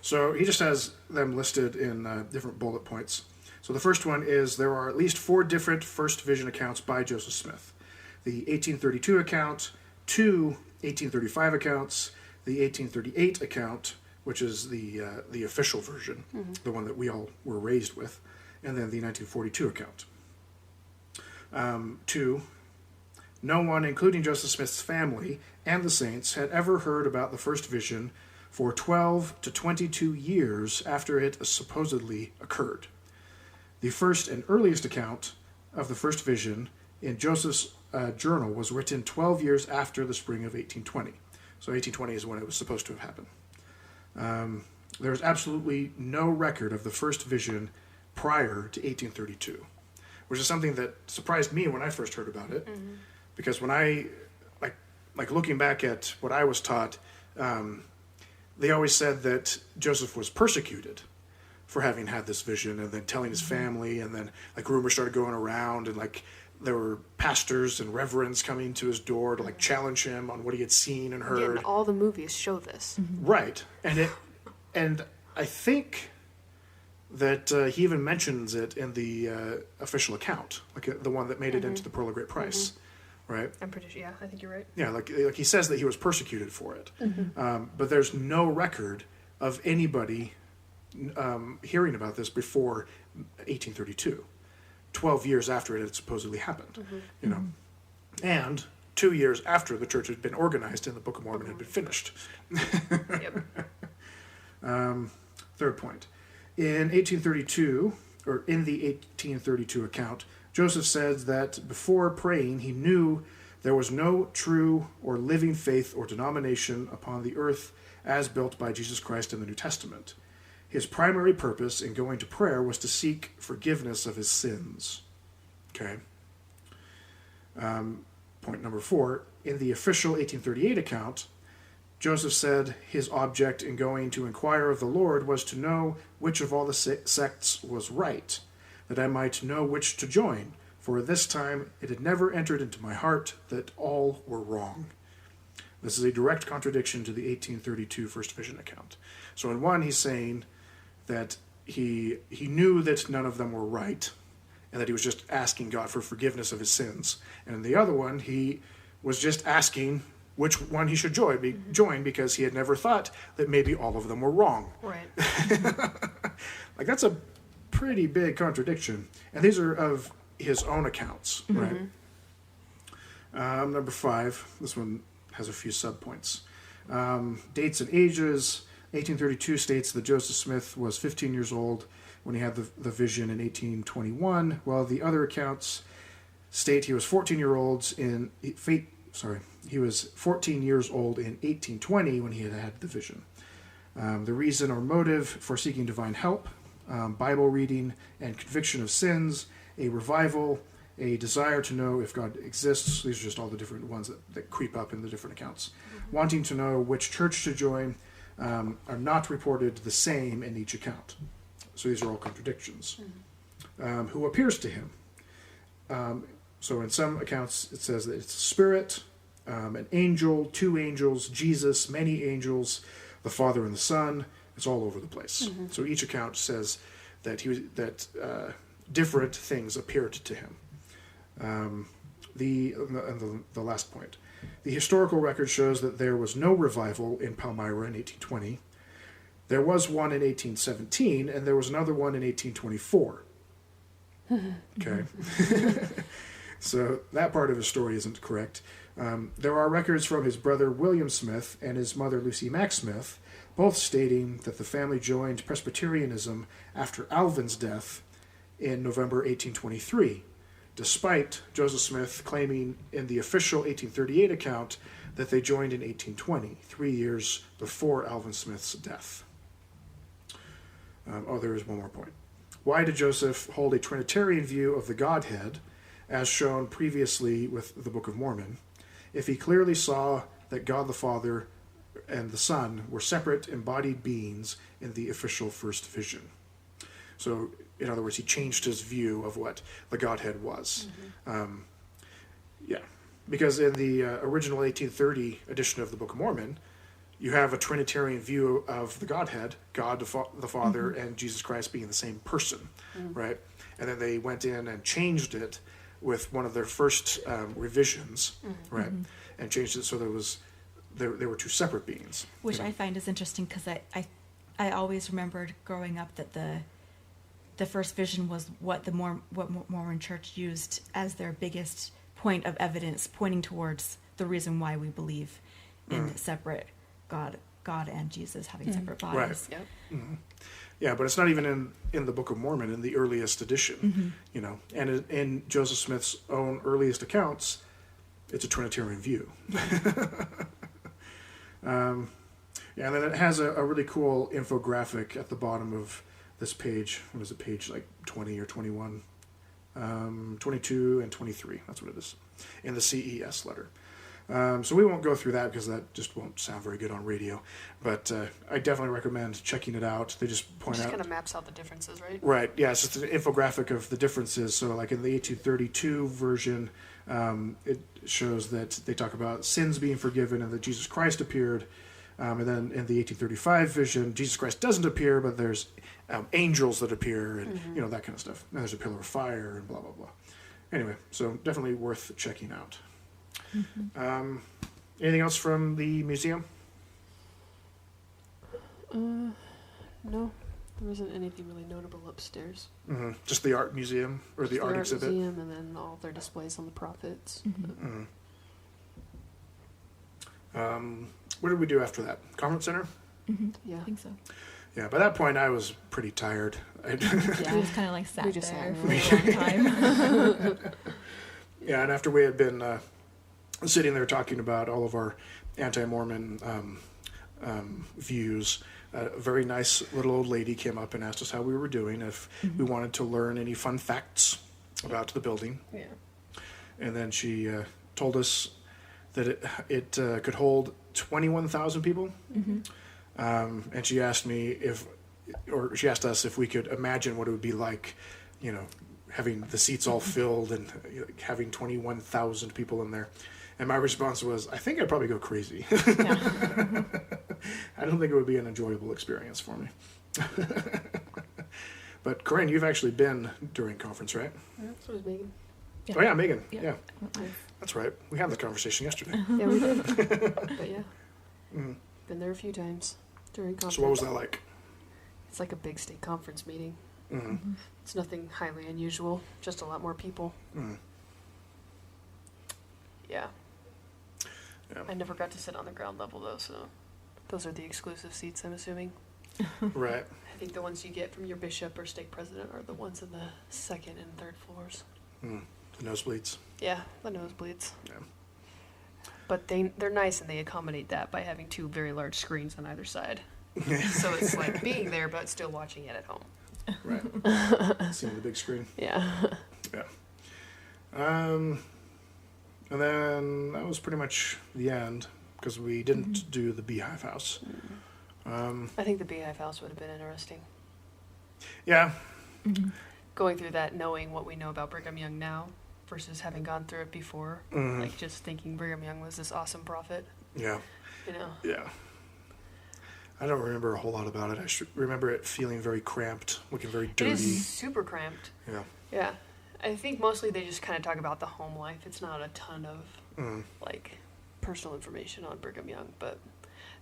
So he just has them listed in different bullet points. So the first one is there are at least 4 different first vision accounts by Joseph Smith. The 1832 account, 2 1835 accounts, the 1838 account, which is the official version, the one that we all were raised with, and then the 1942 account. 2, no one, including Joseph Smith's family and the saints, had ever heard about the first vision for 12 to 22 years after it supposedly occurred. The first and earliest account of the first vision in Joseph's journal was written 12 years after the spring of 1820. So 1820 is when it was supposed to have happened. There is absolutely no record of the first vision prior to 1832, which is something that surprised me when I first heard about it. Because when I, like looking back at what I was taught, they always said that Joseph was persecuted for having had this vision and then telling his family, and then like rumors started going around, and like there were pastors and reverends coming to his door to like challenge him on what he had seen and heard. Yeah, and all the movies show this. Right. And I think that he even mentions it in the official account, like the one that made it into the Pearl of Great Price. Right? I'm pretty sure, yeah, I think you're right. Yeah, like he says that he was persecuted for it. But there's no record of anybody hearing about this before 1832, 12 years after it had supposedly happened. You know, and 2 years after the church had been organized and the Book of Mormon had been finished. Yep. Third point. In 1832, or in the 1832 account, Joseph says that before praying, he knew there was no true or living faith or denomination upon the earth as built by Jesus Christ in the New Testament. His primary purpose in going to prayer was to seek forgiveness of his sins. Okay. Point number 4. In the official 1838 account, Joseph said his object in going to inquire of the Lord was to know which of all the sects was right, that I might know which to join, for at this time it had never entered into my heart that all were wrong. This is a direct contradiction to the 1832 First Vision account. So in one, he's saying that he knew that none of them were right, and that he was just asking God for forgiveness of his sins. And in the other one, he was just asking which one he should join because he had never thought that maybe all of them were wrong. Right. Like, that's a pretty big contradiction. And these are of his own accounts, right? Number 5, this one has a few subpoints. Dates and ages. 1832 states that Joseph Smith was 15 years old when he had the vision in 1821, while the other accounts state he was 14 years old in 1820 when he had the vision. The reason or motive for seeking divine help, Bible reading and conviction of sins, a revival, a desire to know if God exists. These are just all the different ones that creep up in the different accounts. Wanting to know which church to join are not reported the same in each account. So these are all contradictions. Who appears to him. So in some accounts it says that it's a spirit, an angel, 2 angels, Jesus, many angels, the Father and the Son. It's all over the place. So each account says that different things appeared to him. The last point. The historical record shows that there was no revival in Palmyra in 1820. There was one in 1817, and there was another one in 1824. Okay. So that part of his story isn't correct. There are records from his brother William Smith and his mother Lucy Mack Smith, both stating that the family joined Presbyterianism after Alvin's death in November 1823, despite Joseph Smith claiming in the official 1838 account that they joined in 1820, 3 years before Alvin Smith's death. There is one more point. Why did Joseph hold a Trinitarian view of the Godhead, as shown previously with the Book of Mormon, if he clearly saw that God the Father and the Son were separate embodied beings in the official first vision? So, in other words, he changed his view of what the Godhead was. Because in the original 1830 edition of the Book of Mormon, you have a Trinitarian view of the Godhead, God the Father and Jesus Christ being the same person, right? And then they went in and changed it with one of their first revisions, right? And changed it so there were two separate beings. Which I find is interesting because I always remembered growing up that the first vision was what the Mormon Church used as their biggest point of evidence, pointing towards the reason why we believe in separate God and Jesus having separate bodies. Yep. Yeah, but it's not even in the Book of Mormon in the earliest edition, And in Joseph Smith's own earliest accounts, it's a Trinitarian view. And then it has a really cool infographic at the bottom of this page. What is it, page like 20 or 21? 22 and 23, that's what it is, in the CES letter. So we won't go through that because that just won't sound very good on radio. But I definitely recommend checking it out. They just point out... It just kind of maps out the differences, right? Right, yeah, it's just an infographic of the differences. So like in the 1832 version, it shows that they talk about sins being forgiven and that Jesus Christ appeared. And then in the 1835 vision, Jesus Christ doesn't appear, but there's angels that appear and, that kind of stuff. And there's a pillar of fire and blah, blah, blah. Anyway, so definitely worth checking out. Anything else from the museum? No, there wasn't anything really notable upstairs. Just the art museum or the art exhibit? Museum and then all their displays on the prophets. What did we do after that? Conference center? Yeah. I think so. Yeah, by that point I was pretty tired. We just kind of like sat We just there sat for a long time. Yeah, and after we had been sitting there talking about all of our anti-Mormon views, a very nice little old lady came up and asked us how we were doing, if we wanted to learn any fun facts about the building. Yeah. And then she told us that it could hold 21,000 people. And she asked she asked us if we could imagine what it would be like, having the seats all filled and having 21,000 people in there. And my response was, I think I'd probably go crazy. I don't think it would be an enjoyable experience for me. But Corinne, you've actually been during conference, right? So was Megan. Yeah. Oh yeah, Megan. Yeah. Yeah, that's right. We had this conversation yesterday. Yeah, we did. But yeah. Been there a few times during conference. So what was that like? It's like a big state conference meeting. It's nothing highly unusual, just a lot more people. Yeah. I never got to sit on the ground level though, so those are the exclusive seats, I'm assuming. Right. I think the ones you get from your bishop or stake president are the ones in the second and third floors. The nosebleeds. Yeah, the nosebleeds. Yeah. But they're nice and they accommodate that by having two very large screens on either side. So it's like being there but still watching it at home. Right. Seeing the big screen. Yeah. Yeah. And then that was pretty much the end because we didn't do the Beehive House. I think the Beehive House would have been interesting. Yeah. Going through that, knowing what we know about Brigham Young now versus having gone through it before. Like just thinking Brigham Young was this awesome prophet. Yeah. Yeah. I don't remember a whole lot about it. I remember it feeling very cramped, looking very dirty. It is super cramped. Yeah. Yeah. I think mostly they just kind of talk about the home life. It's not a ton of, like, personal information on Brigham Young, but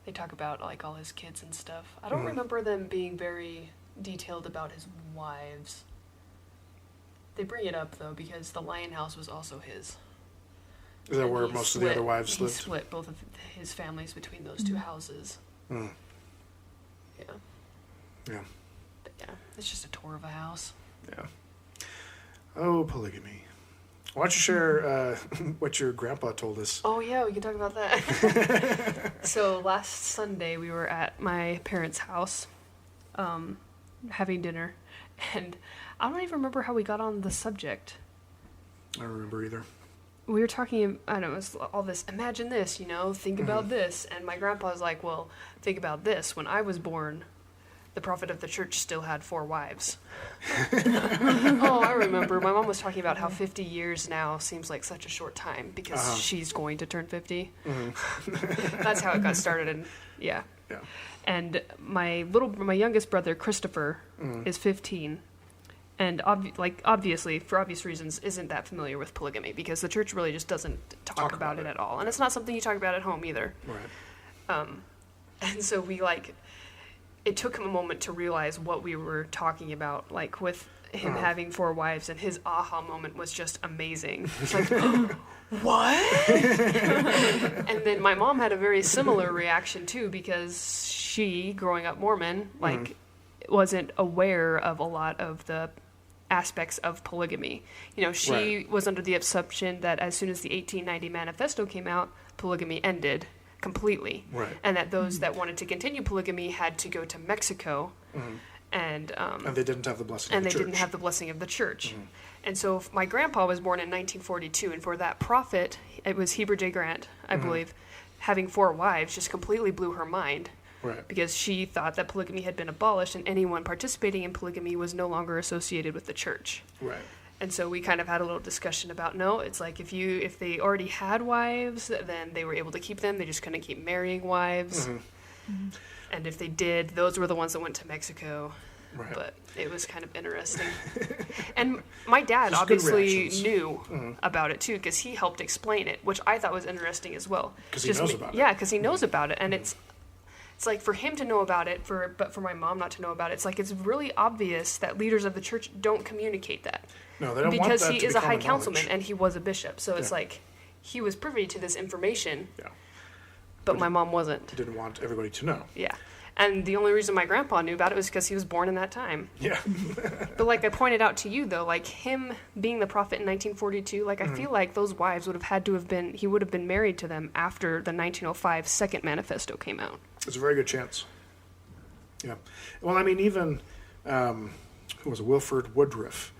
they talk about, like, all his kids and stuff. I don't remember them being very detailed about his wives. They bring it up, though, because the Lion House was also his. Is that where most of the other wives he lived? He split both of his families between those two houses. Yeah. Yeah. But yeah, it's just a tour of a house. Yeah. Oh, polygamy. Why don't you share what your grandpa told us? Oh, yeah, we can talk about that. So last Sunday, we were at my parents' house having dinner, and I don't even remember how we got on the subject. I don't remember either. We were talking, I don't know, it was all this, imagine this, think about this. And my grandpa was like, well, think about this. When I was born, the prophet of the church still had 4 wives. Oh, I remember. My mom was talking about how 50 years now seems like such a short time because she's going to turn 50. That's how it got started, and yeah. And my youngest brother, Christopher, is 15. And obviously, for obvious reasons, isn't that familiar with polygamy because the church really just doesn't talk about it at all. And it's not something you talk about at home either. Right. And so it took him a moment to realize what we were talking about, like with him having 4 wives, and his aha moment was just amazing. It's like, what? And then my mom had a very similar reaction too because she, growing up Mormon, wasn't aware of a lot of the aspects of polygamy. You know, she was under the assumption that as soon as the 1890 manifesto came out, polygamy ended completely. Right. And that those that wanted to continue polygamy had to go to Mexico and they didn't have the blessing of the church. didn't have the blessing of the church. And so my grandpa was born in 1942, and for that prophet, it was Heber J. Grant, I believe, having 4 wives just completely blew her mind. Right. Because she thought that polygamy had been abolished and anyone participating in polygamy was no longer associated with the church. Right. And so we kind of had a little discussion about, no, it's like if they already had wives, then they were able to keep them. They just couldn't keep marrying wives. And if they did, those were the ones that went to Mexico. Right. But it was kind of interesting. And my dad Just good obviously reactions. knew about it too, because he helped explain it, which I thought was interesting as well. Because he knows about it. Yeah, because he knows about it. And it's like for him to know about it, but for my mom not to know about it, it's like it's really obvious that leaders of the church don't communicate that. No, they don't want Because that he to is a be high common councilman knowledge. and he was a bishop. So it's Yeah. like he was privy to this information, Yeah. but my mom wasn't. Didn't want everybody to know. Yeah. And the only reason my grandpa knew about it was because he was born in that time. Yeah. But like I pointed out to you, though, like him being the prophet in 1942, like I feel like those wives would have been, he would have been married to them after the 1905 Second Manifesto came out. It's a very good chance. Yeah. Well, I mean, even who was it? Wilford Woodruff,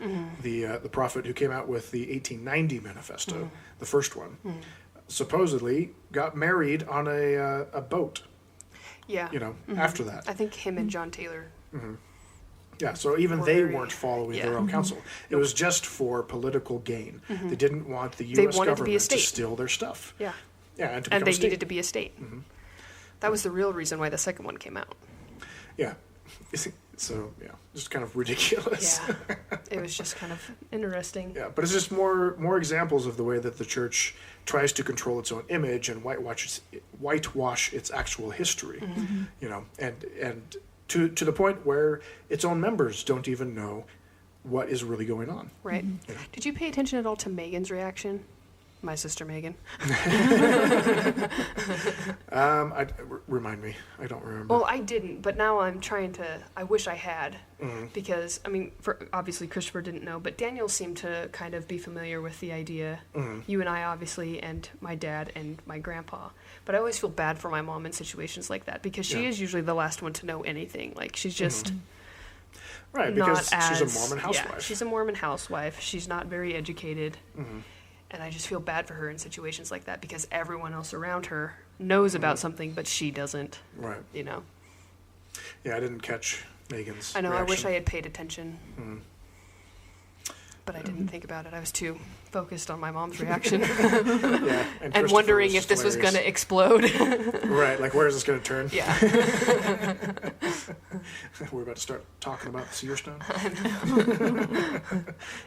the prophet who came out with the 1890 Manifesto, the first one, supposedly got married on a boat. Yeah. You know, after that. I think him and John Taylor. Yeah, so even Were they very- weren't following yeah. their own counsel. It was just for political gain. They didn't want the They U.S. wanted to be a government to state. steal their stuff. Yeah. Yeah, and to And become they a state. needed to be a state. That was the real reason why the second one came out. Yeah. So, yeah, just kind of ridiculous. Yeah. It was just kind of interesting. Yeah, but it's just more examples of the way that the church tries to control its own image and whitewash its actual history. You know, and to the point where its own members don't even know what is really going on. Right. Yeah. Did you pay attention at all to Megan's reaction? My sister Megan. Remind me. I don't remember. Well, I didn't, but now I'm trying to. I wish I had, because I mean, obviously Christopher didn't know, but Daniel seemed to kind of be familiar with the idea. You and I, obviously, and my dad and my grandpa. But I always feel bad for my mom in situations like that because she Yeah. is usually the last one to know anything. Like she's just right, not because she's a Mormon housewife. Yeah, she's a Mormon housewife. She's not very educated. And I just feel bad for her in situations like that because everyone else around her knows about something, but she doesn't. Right. You know. Yeah, I didn't catch Megan's I know. reaction. I wish I had paid attention, but I didn't think about it. I was too focused on my mom's reaction Yeah, and Christopher wondering if this was going to explode. Right, like where is this going to turn? Yeah. We're about to start talking about the Seer stuff.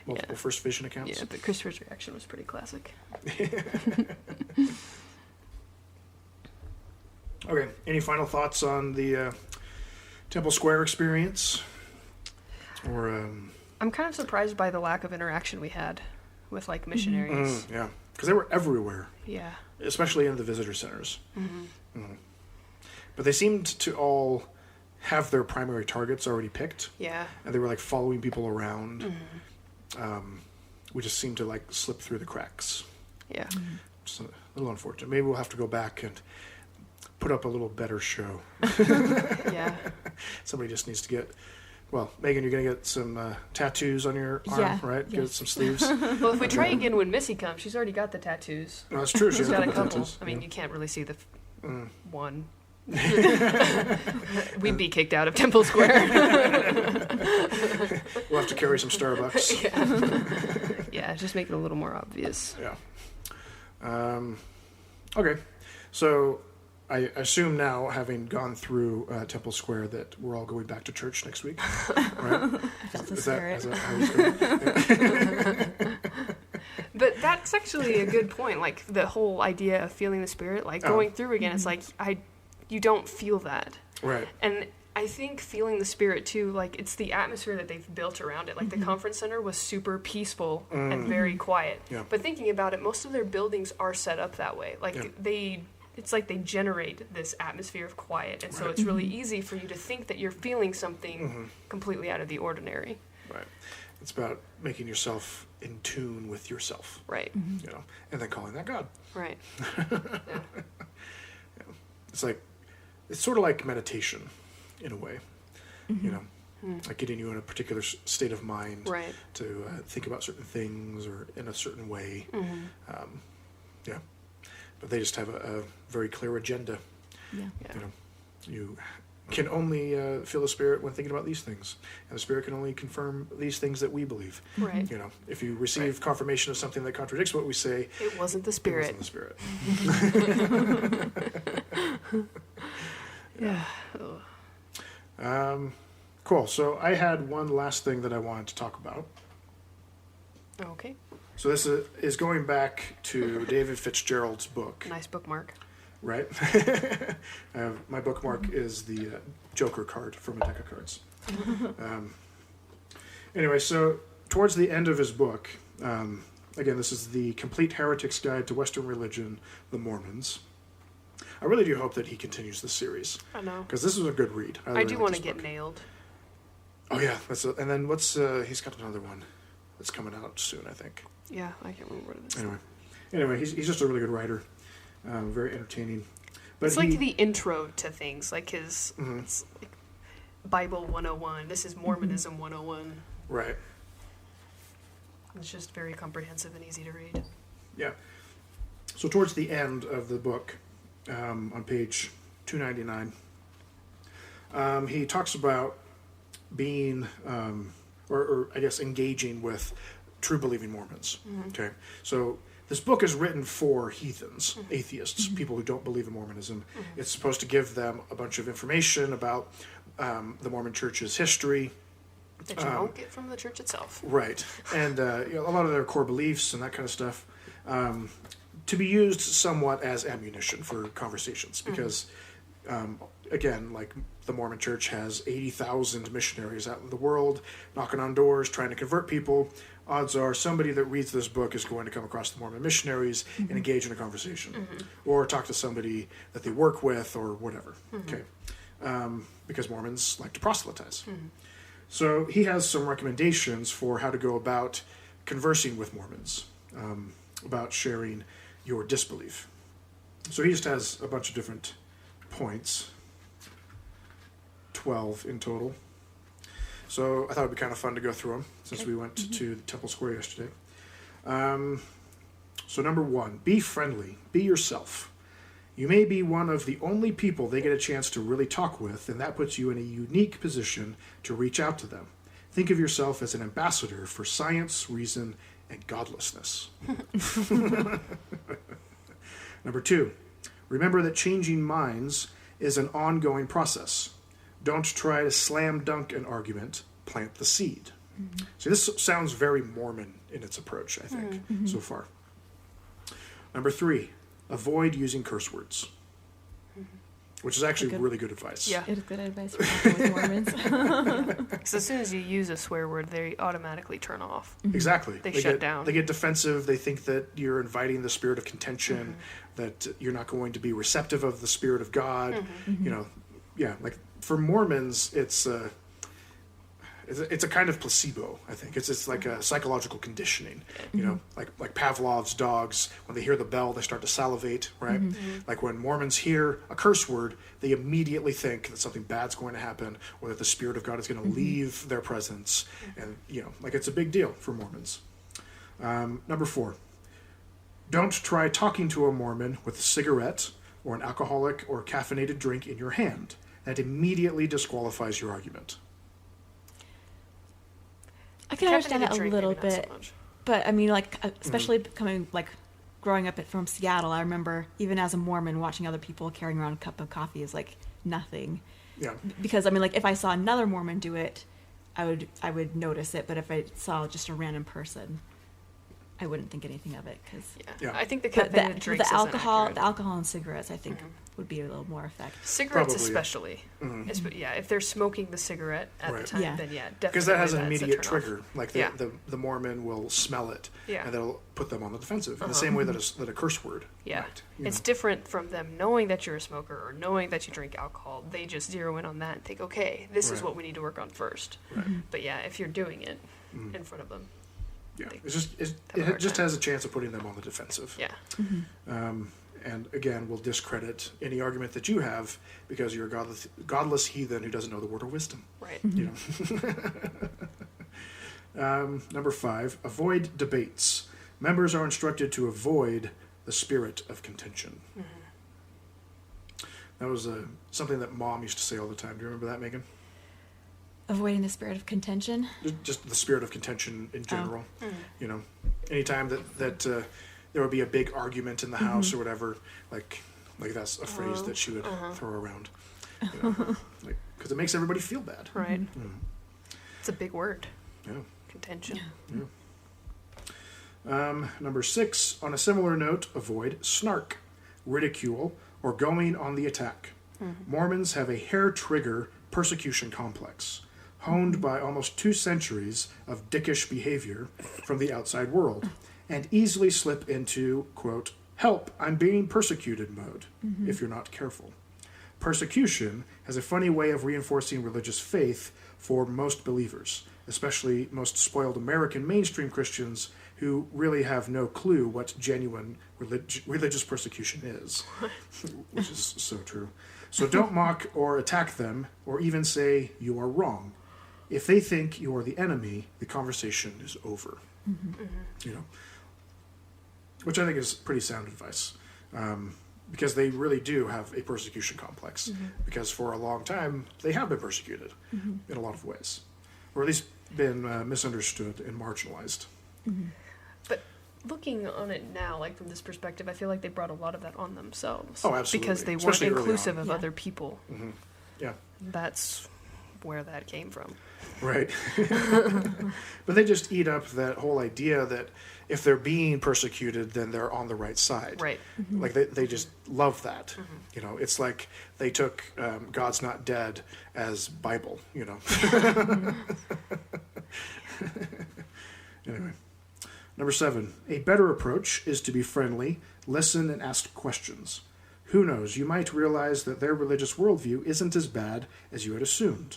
Multiple first vision accounts. Yeah, but Christopher's reaction was pretty classic. Okay, any final thoughts on the Temple Square experience? Or I'm kind of surprised by the lack of interaction we had with like missionaries. yeah, because they were everywhere, Yeah. especially in the visitor centers. But they seemed to all have their primary targets already picked, Yeah. and they were like following people around. We just seemed to like slip through the cracks. Yeah. It's a little unfortunate. Maybe we'll have to go back and put up a little better show. Yeah. Somebody just needs to get. Well, Megan, you're going to get some tattoos on your arm, Yeah, right? Get yes. some sleeves. Well, if we try again when Missy comes, she's already got the tattoos. No, that's true. She's got a couple. tattoos. I mean, you can't really see the one. We'd be kicked out of Temple Square. We'll have to carry some Starbucks. Yeah, just make it a little more obvious. Yeah. Okay. So I assume now, having gone through Temple Square, that we're all going back to church next week, right? That's the Is spirit. that how it's going? But that's actually a good point. Like the whole idea of feeling the spirit, like going through again, it's like you don't feel that. Right. And I think feeling the spirit too, like it's the atmosphere that they've built around it. Like the conference center was super peaceful and very quiet. Yeah. But thinking about it, most of their buildings are set up that way. Like it's like they generate this atmosphere of quiet, and so it's really easy for you to think that you're feeling something completely out of the ordinary. Right. It's about making yourself in tune with yourself. Right. You know, and then calling that God. Right. It's like, it's sort of like meditation, in a way. You know, like getting you in a particular state of mind Right. to think about certain things or in a certain way. Yeah. But they just have a very clear agenda. Yeah. Yeah. You know, you can only feel the Spirit when thinking about these things, and the Spirit can only confirm these things that we believe. Right. You know, if you receive confirmation of something that contradicts what we say, It wasn't the it spirit. wasn't the Spirit. Yeah. Cool. So I had one last thing that I wanted to talk about. Okay. So this is going back to David Fitzgerald's book, Nice bookmark. right? My bookmark is the Joker card from a deck of cards. Anyway, so towards the end of his book, again, this is the Complete Heretic's Guide to Western Religion, the Mormons. I really do hope that he continues this series, I know. because this was a good read. I really do like want to this get book. nailed. Oh yeah, and then what's he's got another one that's coming out soon, I think. Yeah, I can't remember what it is. Anyway, he's just a really good writer, very entertaining. But It's like the intro to things, like his Mhm. it's like Bible 101. This is Mormonism 101. right, It's just very comprehensive and easy to read. yeah. So towards the end of the book, on page 299, he talks about being, or I guess engaging with true believing Mormons. Okay, so this book is written for heathens, atheists, people who don't believe in Mormonism. It's supposed to give them a bunch of information about the Mormon Church's history. That you won't get from the church itself. Right, and you know, a lot of their core beliefs and that kind of stuff, to be used somewhat as ammunition for conversations, because again, like the Mormon Church has 80,000 missionaries out in the world, knocking on doors, trying to convert people. Odds are somebody that reads this book is going to come across the Mormon missionaries and engage in a conversation, or talk to somebody that they work with, or whatever. Okay, because Mormons like to proselytize. So he has some recommendations for how to go about conversing with Mormons, about sharing your disbelief. So he just has a bunch of different points, 12 in total. So I thought it'd be kind of fun to go through them, since we went to the Temple Square yesterday. So number 1, be friendly, be yourself. You may be one of the only people they get a chance to really talk with, and that puts you in a unique position to reach out to them. Think of yourself as an ambassador for science, reason, and godlessness. Number 2, remember that changing minds is an ongoing process. Don't try to slam dunk an argument, plant the seed. See, this sounds very Mormon in its approach, I think, so far. Number 3, avoid using curse words, which is actually really good advice. Yeah. It is good advice for talking with Mormons. Because as soon as you use a swear word, they automatically turn off. Exactly. They shut down. They get defensive. They think that you're inviting the spirit of contention, that you're not going to be receptive of the Spirit of God. You know, yeah, like for Mormons, it's a kind of placebo, I think. It's like a psychological conditioning. You know, like Pavlov's dogs, when they hear the bell, they start to salivate, right? Like when Mormons hear a curse word, they immediately think that something bad's going to happen, or that the Spirit of God is going to leave their presence. And, you know, like it's a big deal for Mormons. Number 4, don't try talking to a Mormon with a cigarette, or an alcoholic or caffeinated drink in your hand. That immediately disqualifies your argument. I can understand Caffeinated that a drink, little maybe not so bit, much. but I mean, like, especially coming, like, growing up from Seattle, I remember even as a Mormon watching other people carrying around a cup of coffee is like nothing. Yeah. Because I mean, like, if I saw another Mormon do it, I would notice it, but if I saw just a random person, I wouldn't think anything of it. Cause Yeah. I think the but caffeinated drinks the isn't alcohol, accurate. the alcohol and cigarettes, I think, would be a little more effective. Cigarettes Probably. especially. Yeah, if they're smoking the cigarette at the Right. time, Yeah. then yeah, definitely. Because that has an that's a immediate turn-off. trigger. Like Yeah. the Mormon will smell it, Yeah. and that'll put them on the defensive. In the same way that a curse word Yeah. might. It's different from them knowing that you're a smoker or knowing that you drink alcohol. They just zero in on that and think, okay, this is Right. what we need to work on first. Right. But yeah, if you're doing it in front of them, Yeah, They it's just have a it hard just time. has a chance of putting them on the defensive. yeah. And again, will discredit any argument that you have because you're a godless heathen who doesn't know the word of wisdom. Right. You know. Number 5, avoid debates. Members are instructed to avoid the spirit of contention. That was something that Mom used to say all the time. Do you remember that, Megan? Avoiding the spirit of contention. Just the spirit of contention in general. You know, anytime that there would be a big argument in the house or whatever, like that's a phrase that she would throw around. You know, like, because it makes everybody feel bad. Right. It's a big word. Yeah. Contention. Number 6, on a similar note, avoid snark, ridicule, or going on the attack. Mormons have a hair-trigger persecution complex, honed by almost 2 centuries of dickish behavior from the outside world, and easily slip into, quote, help, I'm being persecuted mode, if you're not careful. Persecution has a funny way of reinforcing religious faith for most believers, especially most spoiled American mainstream Christians who really have no clue what genuine religious persecution is, which is so true. So don't mock or attack them, or even say you are wrong. If they think you are the enemy, the conversation is over. You know, which I think is pretty sound advice, because they really do have a persecution complex. Because for a long time they have been persecuted in a lot of ways, or at least been misunderstood and marginalized. But looking on it now, like from this perspective, I feel like they brought a lot of that on themselves. Oh, absolutely. Because they Especially weren't early inclusive on. of Yeah. other people. Yeah. That's where that came from. Right. But they just eat up that whole idea that if they're being persecuted, then they're on the right side. Right. Like they just love that. You know, it's like they took God's Not Dead as Bible, you know. Anyway. Number 7, a better approach is to be friendly, listen, and ask questions. Who knows, you might realize that their religious worldview isn't as bad as you had assumed.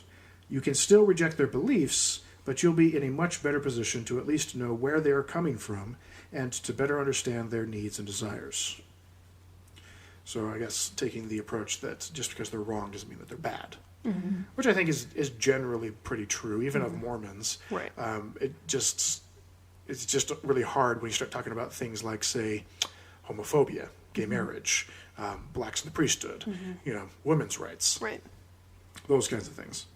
You can still reject their beliefs, but you'll be in a much better position to at least know where they are coming from and to better understand their needs and desires. So I guess taking the approach that just because they're wrong doesn't mean that they're bad. Which I think is generally pretty true, even of Mormons. Right. It's just really hard when you start talking about things like, say, homophobia, gay marriage, blacks in the priesthood, you know, women's rights, Right. those kinds of things.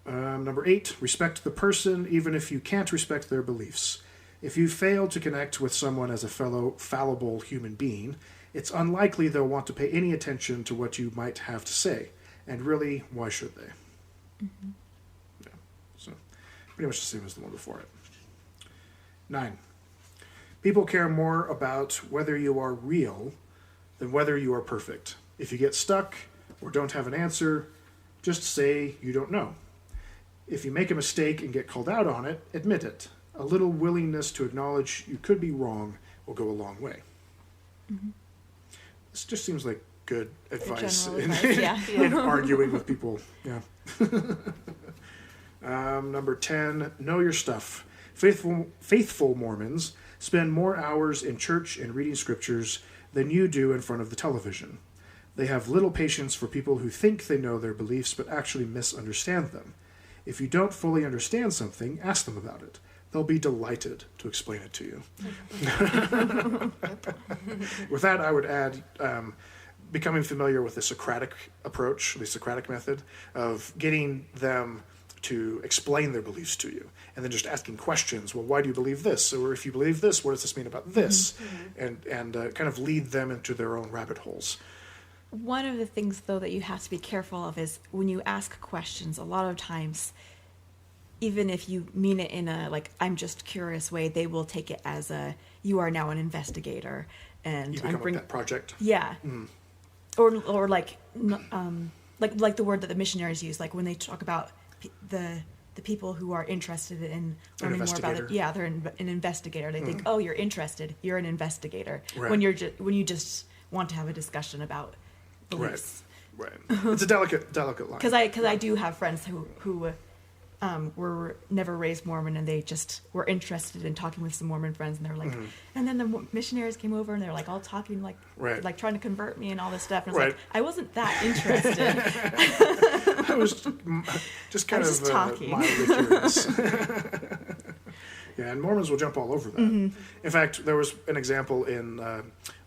Number 8, respect the person even if you can't respect their beliefs. If you fail to connect with someone as a fellow fallible human being, it's unlikely they'll want to pay any attention to what you might have to say. And really, why should they? Yeah. So, pretty much the same as the one before it. 9. People care more about whether you are real than whether you are perfect. If you get stuck or don't have an answer, just say you don't know. If you make a mistake and get called out on it, admit it. A little willingness to acknowledge you could be wrong will go a long way. This just seems like good advice general in, advice, yeah. in arguing with people. Yeah. Number 10, know your stuff. Faithful Mormons spend more hours in church and reading scriptures than you do in front of the television. They have little patience for people who think they know their beliefs but actually misunderstand them. If you don't fully understand something, ask them about it. They'll be delighted to explain it to you. With that, I would add, becoming familiar with the Socratic approach, the Socratic method of getting them to explain their beliefs to you, and then just asking questions. Well, why do you believe this? Or if you believe this, what does this mean about this? And kind of lead them into their own rabbit holes. One of the things, though, that you have to be careful of is when you ask questions, a lot of times, even if you mean it in a, like, I'm just curious way, they will take it as a, you are now an investigator. And You become a pet project. Yeah. Or like the word that the missionaries use, like when they talk about the people who are interested in learning more about it. Yeah, they're an investigator. They think, oh, you're interested. You're an investigator. Right. When you just want to have a discussion about beliefs. Right. It's a delicate line. Because I do have friends who were never raised Mormon, and they just were interested in talking with some Mormon friends, and they're like, and then the missionaries came over, and they're like all talking like trying to convert me and all this stuff, and it's like, I wasn't that interested. I was just kind of talking. mildly curious. Yeah, and Mormons will jump all over that. In fact, there was an example in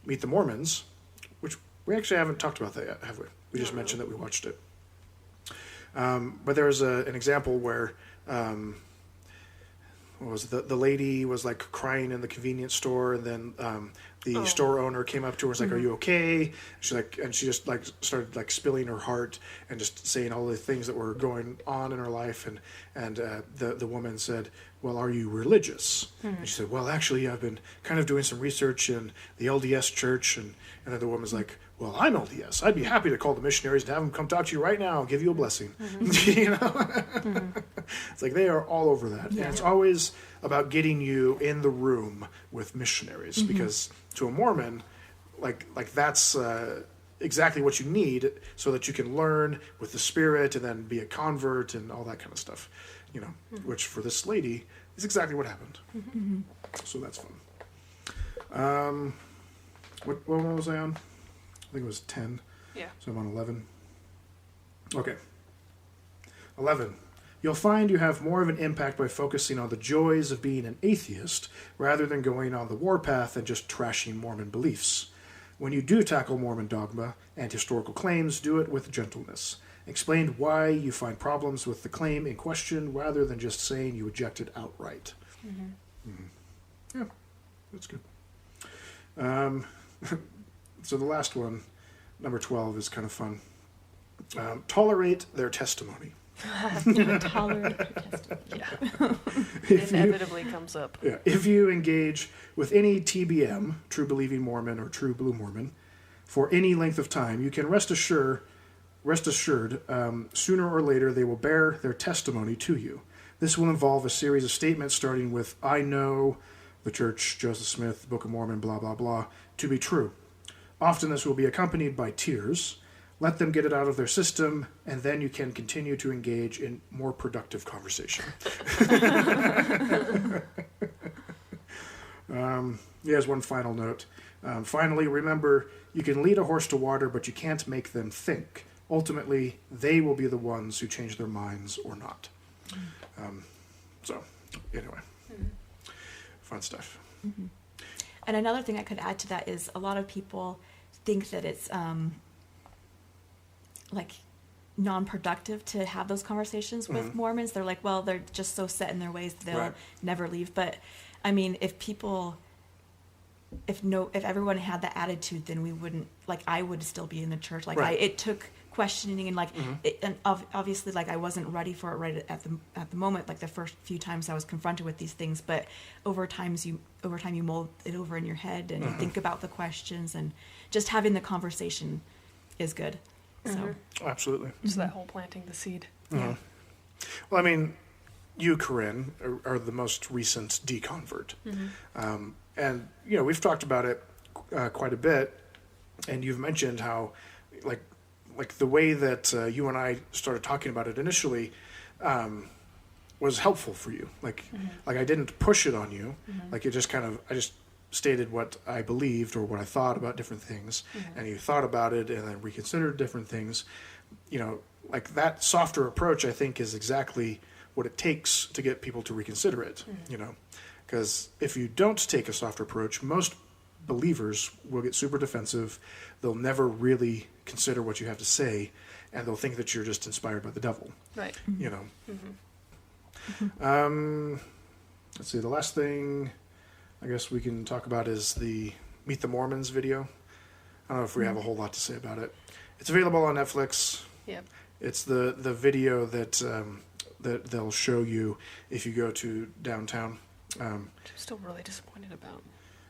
Meet the Mormons, which we actually haven't talked about that yet, have we? We just mentioned that we watched it. But there was an example where what was it? The lady was like crying in the convenience store, and then the store owner came up to her and was like, "Are you okay?" She just like started like spilling her heart and just saying all the things that were going on in her life, and the woman said, "Well, are you religious?" And she said, "Well, actually, I've been kind of doing some research in the LDS church," and then the woman's like, "Well, I'm LDS. I'd be happy to call the missionaries and have them come talk to you right now and give you a blessing." You know, it's like they are all over that, and it's always about getting you in the room with missionaries, because to a Mormon, like that's exactly what you need so that you can learn with the Spirit and then be a convert and all that kind of stuff. You know, which for this lady is exactly what happened. So that's fun. What one was I on? I think it was 10. Yeah. So I'm on 11. Okay. 11. You'll find you have more of an impact by focusing on the joys of being an atheist rather than going on the warpath and just trashing Mormon beliefs. When you do tackle Mormon dogma and historical claims, do it with gentleness. Explain why you find problems with the claim in question rather than just saying you reject it outright. Yeah, that's good. So the last one, number 12, is kind of fun. Tolerate their testimony. Tolerate their testimony. Yeah. It inevitably comes up. Yeah. If you engage with any TBM, True Believing Mormon or True Blue Mormon, for any length of time, you can rest assured, sooner or later they will bear their testimony to you. This will involve a series of statements starting with, "I know the Church, Joseph Smith, the Book of Mormon, blah, blah, blah, to be true." Often this will be accompanied by tears. Let them get it out of their system, and then you can continue to engage in more productive conversation. Here's one final note. Finally, remember, you can lead a horse to water, but you can't make them think. Ultimately, they will be the ones who change their minds or not. Anyway, fun stuff. And another thing I could add to that is a lot of people think that it's like non-productive to have those conversations with Mormons. They're like, well, they're just so set in their ways that they'll never leave. But I mean, if everyone had that attitude, then we wouldn't, like, I would still be in the church. Like, it took questioning and obviously, like, I wasn't ready for it right at the moment, like the first few times I was confronted with these things, but over time you mold it over in your head and you think about the questions, and just having the conversation is good. So Absolutely. Just that whole planting the seed. yeah. Well, I mean, you, Corinne, are the most recent deconvert. And, you know, we've talked about it quite a bit, and you've mentioned how, like the way that you and I started talking about it initially was helpful for you. Like I didn't push it on you. Like, it just kind of, I just stated what I believed or what I thought about different things, and you thought about it and then reconsidered different things. You know, like that softer approach, I think, is exactly what it takes to get people to reconsider it, you know. Because if you don't take a softer approach, most believers will get super defensive. They'll never really consider what you have to say, and they'll think that you're just inspired by the devil. Right. You know. Let's see. The last thing I guess we can talk about is the Meet the Mormons video. I don't know if we have a whole lot to say about it. It's available on Netflix. Yep. It's the video that that they'll show you if you go to downtown. Which I'm still really disappointed about.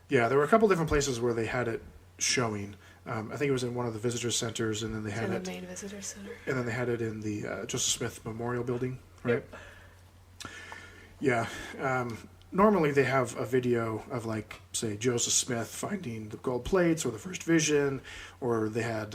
Yeah, there were a couple different places where they had it showing. I think it was in one of the visitor centers, and then they had in it the main visitor center. And then they had it in the Joseph Smith Memorial Building, right? Yep. Yeah. Normally they have a video of, like, say, Joseph Smith finding the gold plates or the first vision, or they had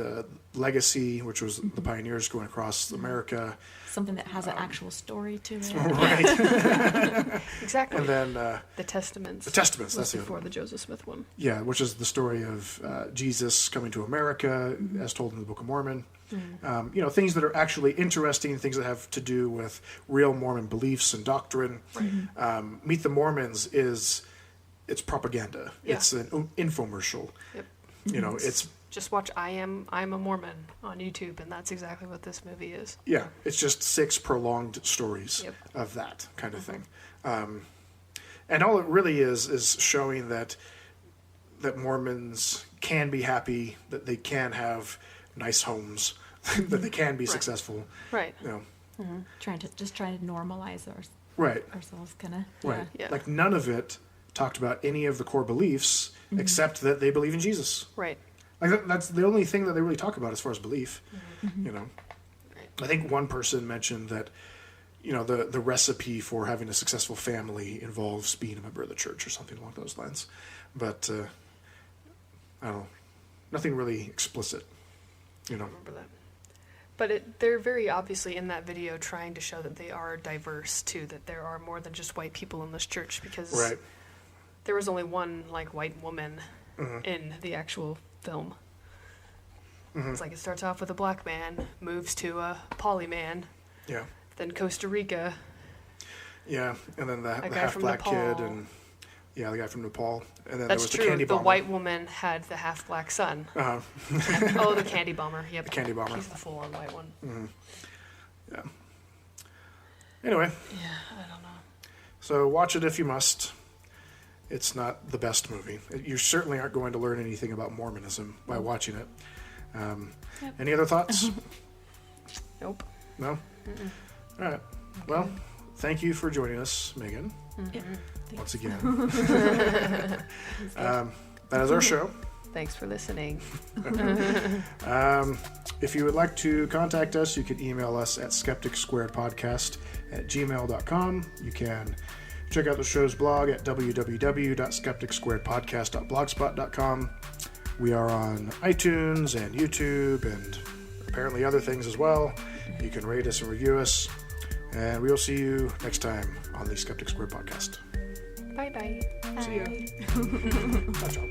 Legacy, which was the pioneers going across America. Something that has an actual story to it. Right. Exactly. And then the Testaments. the Testaments, Was that's the other before one. the Joseph Smith one. Yeah, which is the story of Jesus coming to America, as told in the Book of Mormon. You know, things that are actually interesting, things that have to do with real Mormon beliefs and doctrine. Right. Meet the Mormons it's propaganda. Yeah. It's an infomercial. Yep. You know, it's Just watch I'm a Mormon on YouTube, and that's exactly what this movie is. yeah, it's just 6 prolonged stories Yep. of that kind of thing. And all it really is showing that Mormons can be happy, that they can have nice homes, that they can be successful. Right. You know, Trying to normalize right, ourselves, kind of. right. Yeah. Like none of it talked about any of the core beliefs except that they believe in Jesus. Right. Like that's the only thing that they really talk about as far as belief. You know, I think one person mentioned that, you know, the recipe for having a successful family involves being a member of the church or something along those lines. But I don't know, nothing really explicit. You know. I remember that. But they're very obviously in that video trying to show that they are diverse too, that there are more than just white people in this church, because Right. there was only one like white woman in the actual film. It's like it starts off with a black man, moves to a poly man, Yeah. then Costa Rica. Yeah, and then the guy half from black kid, Nepal. and the guy from Nepal, and then That's there was true. the candy The bomber. white woman had the half black son. Uh-huh. Oh, the candy bomber. Yep. The candy bomber. He's the full on white one. Yeah. Anyway, Yeah, I don't know. so watch it if you must. It's not the best movie. You certainly aren't going to learn anything about Mormonism by watching it. Any other thoughts? Nope. No? All right. Well, thank you for joining us, Megan, Yeah. once again. That is our show. Thanks for listening. If you would like to contact us, you can email us at skepticsquaredpodcast@gmail.com. You can check out the show's blog at www.skepticsquaredpodcast.blogspot.com. We are on iTunes and YouTube and apparently other things as well. You can rate us and review us. And we will see you next time on the Skeptic Squared podcast. Bye-bye. See ya. Ciao, ciao.